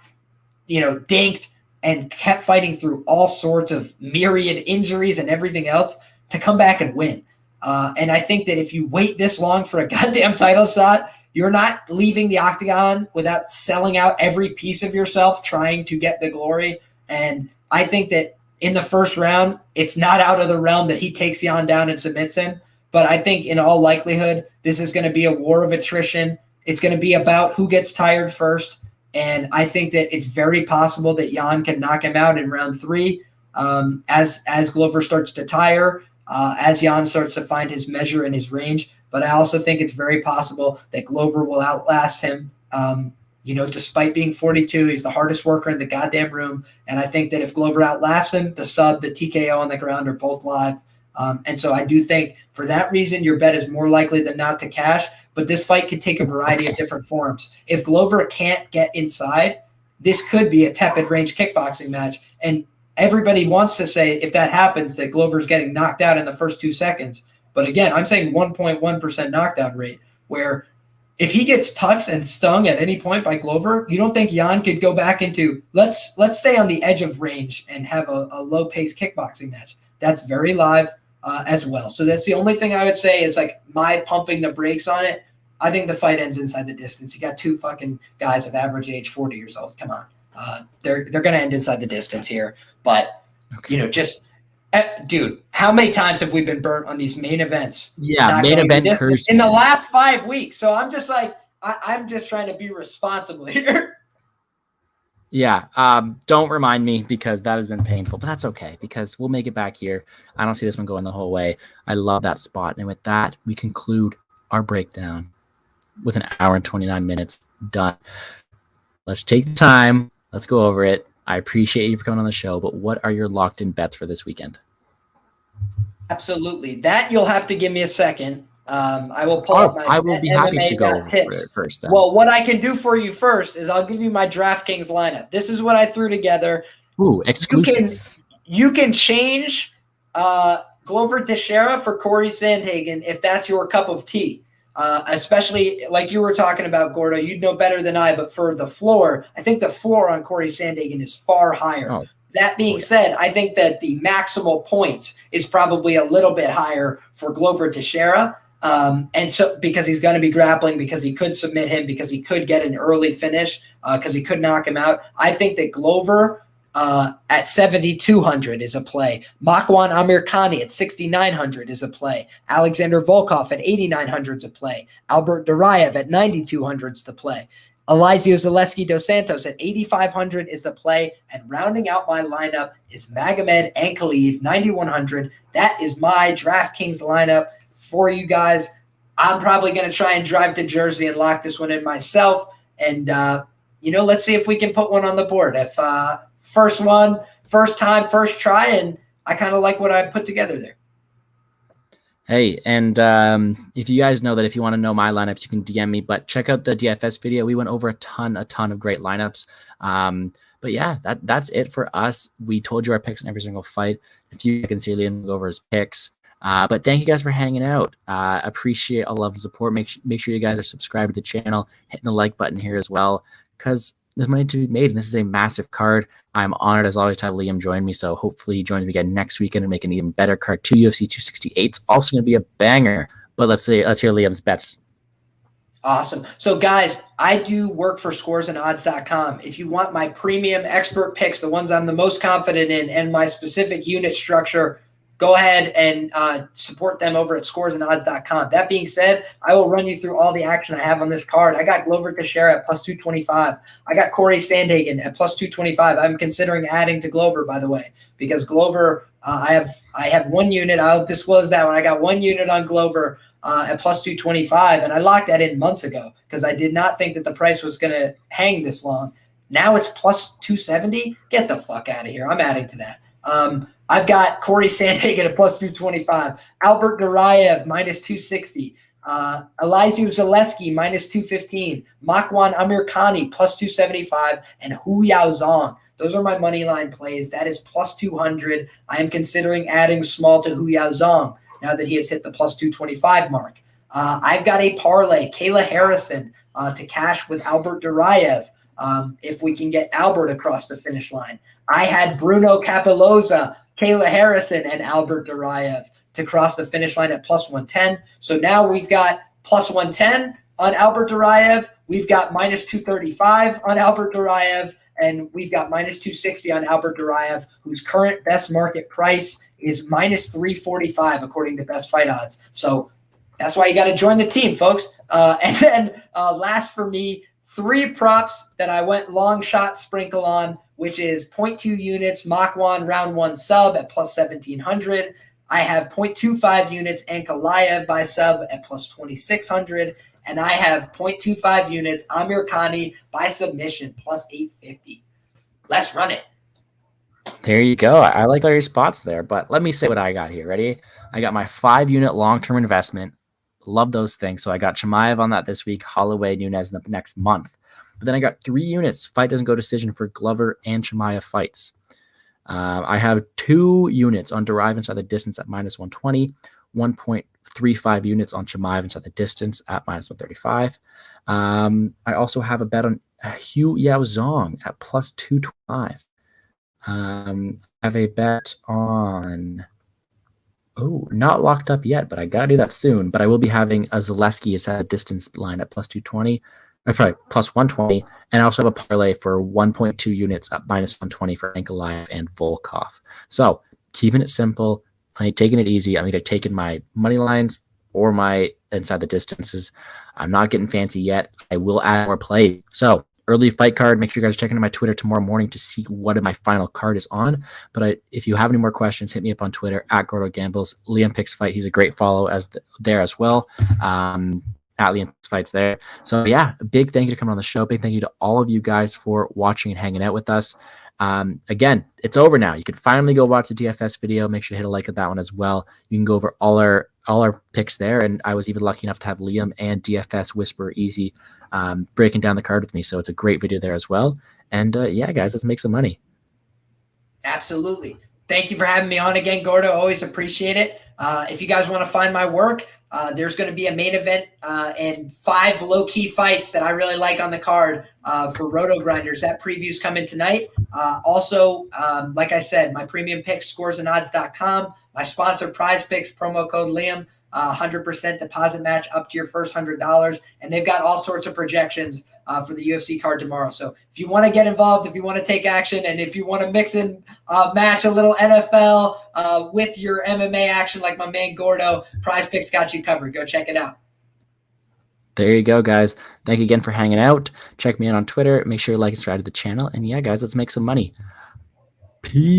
[SPEAKER 2] dinked, and kept fighting through all sorts of myriad injuries and everything else to come back and win. And I think that if you wait this long for a goddamn title shot, you're not leaving the octagon without selling out every piece of yourself trying to get the glory. And I think that in the first round, it's not out of the realm that he takes Yan down and submits him. But I think in all likelihood, this is going to be a war of attrition. It's going to be about who gets tired first. And I think that it's very possible that Yan can knock him out in round 3 as Glover starts to tire, as Yan starts to find his measure and his range. But I also think it's very possible that Glover will outlast him. Despite being 42, he's the hardest worker in the goddamn room. And I think that if Glover outlasts him, the sub, the TKO on the ground are both live. And so I do think for that reason, your bet is more likely than not to cash. But this fight could take a variety of different forms. If Glover can't get inside, this could be a tepid range kickboxing match. And everybody wants to say, if that happens, that Glover's getting knocked out in the first 2 seconds. But again, I'm saying 1.1% knockdown rate, where if he gets touched and stung at any point by Glover, you don't think Yan could go back into, let's stay on the edge of range and have a low-paced kickboxing match. That's very live as well. So that's the only thing I would say is like my pumping the brakes on it. I think the fight ends inside the distance. You got 2 fucking guys of average age, 40 years old. Come on. They're going to end inside the distance here. But, dude, how many times have we been burnt on these main events?
[SPEAKER 1] Yeah, main event curse
[SPEAKER 2] in the last 5 weeks. So I'm just like, I'm just trying to be responsible here.
[SPEAKER 1] Yeah, don't remind me because that has been painful, but that's okay because we'll make it back here. I don't see this one going the whole way. I love that spot. And with that, we conclude our breakdown with an hour and 29 minutes done. Let's take the time. Let's go over it. I appreciate you for coming on the show, but what are your locked-in bets for this weekend?
[SPEAKER 2] Absolutely. That you'll have to give me a second. I will pull up my
[SPEAKER 1] I will be happy to go over
[SPEAKER 2] tips.
[SPEAKER 1] it first. Then.
[SPEAKER 2] Well, what I can do for you first is I'll give you my DraftKings lineup. This is what I threw together.
[SPEAKER 1] Ooh, exclusive.
[SPEAKER 2] You can change Glover Teixeira for Corey Sandhagen if that's your cup of tea. Especially like you were talking about, Gordo, you'd know better than I, but for the floor, I think the floor on Corey Sandhagen is far higher.
[SPEAKER 1] Oh.
[SPEAKER 2] That being said, I think that the maximal points is probably a little bit higher for Glover Teixeira. And so because he's going to be grappling, because he could submit him, because he could get an early finish, because he could knock him out. I think that Glover at 7,200 is a play. Makwan Amirkhani at 6,900 is a play. Alexander Volkov at 8,900 is a play. Albert Duraev at 9,200 is the play. Eliza Zaleski dos Santos at 8,500 is the play. And rounding out my lineup is Magomed Ankalaev, 9,100. That is my DraftKings lineup for you guys. I'm probably going to try and drive to Jersey and lock this one in myself. And, let's see if we can put one on the board. If first time, first try, and I kind of like what I put together there.
[SPEAKER 1] Hey, and if you guys know that if you want to know my lineups, you can DM me, but check out the DFS video. We went over a ton of great lineups. But yeah, that's it for us. We told you our picks in every single fight. If you can see Liam go over his picks. But thank you guys for hanging out. Appreciate all of the support. Make sure you guys are subscribed to the channel, hitting the like button here as well, because there's money to be made, and this is a massive card. I'm honored as always to have Liam join me, so hopefully he joins me again next weekend and make an even better card too. UFC 268. It's also going to be a banger. But let's hear Liam's bets.
[SPEAKER 2] Awesome. So guys, I do work for scoresandodds.com. If you want my premium expert picks, the ones I'm the most confident in, and my specific unit structure, go ahead and support them over at scoresandodds.com. That being said, I will run you through all the action I have on this card. I got Glover Teixeira at plus 225. I got Corey Sandhagen at plus 225. I'm considering adding to Glover, by the way, because Glover, I have one unit. I'll disclose that one. I got one unit on Glover at plus 225, and I locked that in months ago because I did not think that the price was going to hang this long. Now it's plus 270. Get the fuck out of here. I'm adding to that. I've got Corey Sandhagen at plus 225, Albert Duraev minus 260, Eliza Zaleski minus 215, Makwan Amirkhani plus 275, and Hu Yao Zhang. Those are my money line plays. That is plus 200. I am considering adding small to Hu Yao Zhang now that he has hit the plus 225 mark. I've got a parlay, Kayla Harrison to cash with Albert Duraev if we can get Albert across the finish line. I had Bruno Capelloza, Kayla Harrison, and Albert Duraev to cross the finish line at plus 110. So now we've got plus 110 on Albert Duraev. We've got minus 235 on Albert Duraev. And we've got minus 260 on Albert Duraev, whose current best market price is minus 345, according to Best Fight Odds. So that's why you got to join the team, folks. And then last for me, 3 props that I went long shot sprinkle on, which is 0.2 units, Makwan round 1 sub at plus 1,700. I have 0.25 units, Ankalaev by sub at plus 2,600. And I have 0.25 units, Amirkhani by submission plus 850. Let's run it.
[SPEAKER 1] There you go. I like all your spots there, but let me say what I got here. Ready? I got my 5-unit long-term investment. Love those things. So I got Chimaev on that this week, Holloway, Nunes in the next month. But then I got 3 units. Fight doesn't go decision for Glover and Chimaev fights. I have 2 units on Duraev inside the distance at minus 120, 1.35 units on Chimaev inside the distance at minus 135. I also have a bet on Hu Yao Zhang at plus 225. I have a bet on, not locked up yet, but I got to do that soon. But I will be having a Zellesky inside the distance line at plus 220. Sorry, plus 120. And I also have a parlay for 1.2 units at minus 120 for Ankalaev and Volkov. So keeping it simple, taking it easy. I'm either taking my money lines or my inside the distances. I'm not getting fancy yet. I will add more play. So early fight card, make sure you guys check into my Twitter tomorrow morning to see what my final card is on. But if you have any more questions, hit me up on Twitter at Gordo Gambles. LiamPicksFights, he's a great follow there as well. at LiamPicksFights there. So yeah, a big thank you to coming on the show. Big thank you to all of you guys for watching and hanging out with us. Again, it's over now. You can finally go watch the DFS video. Make sure to hit a like at that one as well. You can go over all our picks there. And I was even lucky enough to have Liam and DFS Whisperer Easy breaking down the card with me. So it's a great video there as well. And yeah, guys, let's make some money.
[SPEAKER 2] Absolutely. Thank you for having me on again, Gordo. Always appreciate it. If you guys want to find my work, there's going to be a main event and 5 low-key fights that I really like on the card for Roto Grinders. That preview's coming tonight. Also, like I said, my premium picks, scoresandodds.com. My sponsor, Prize Picks, promo code Liam, 100% deposit match up to your first $100. And they've got all sorts of projections for the UFC card tomorrow. So if you want to get involved, if you want to take action, and if you want to mix in match a little NFL with your MMA action like my man Gordo, Prize Picks got you covered. Go check it out.
[SPEAKER 1] There you go, guys. Thank you again for hanging out. Check me out on Twitter. Make sure you like and subscribe to the channel. And yeah, guys, let's make some money. Peace.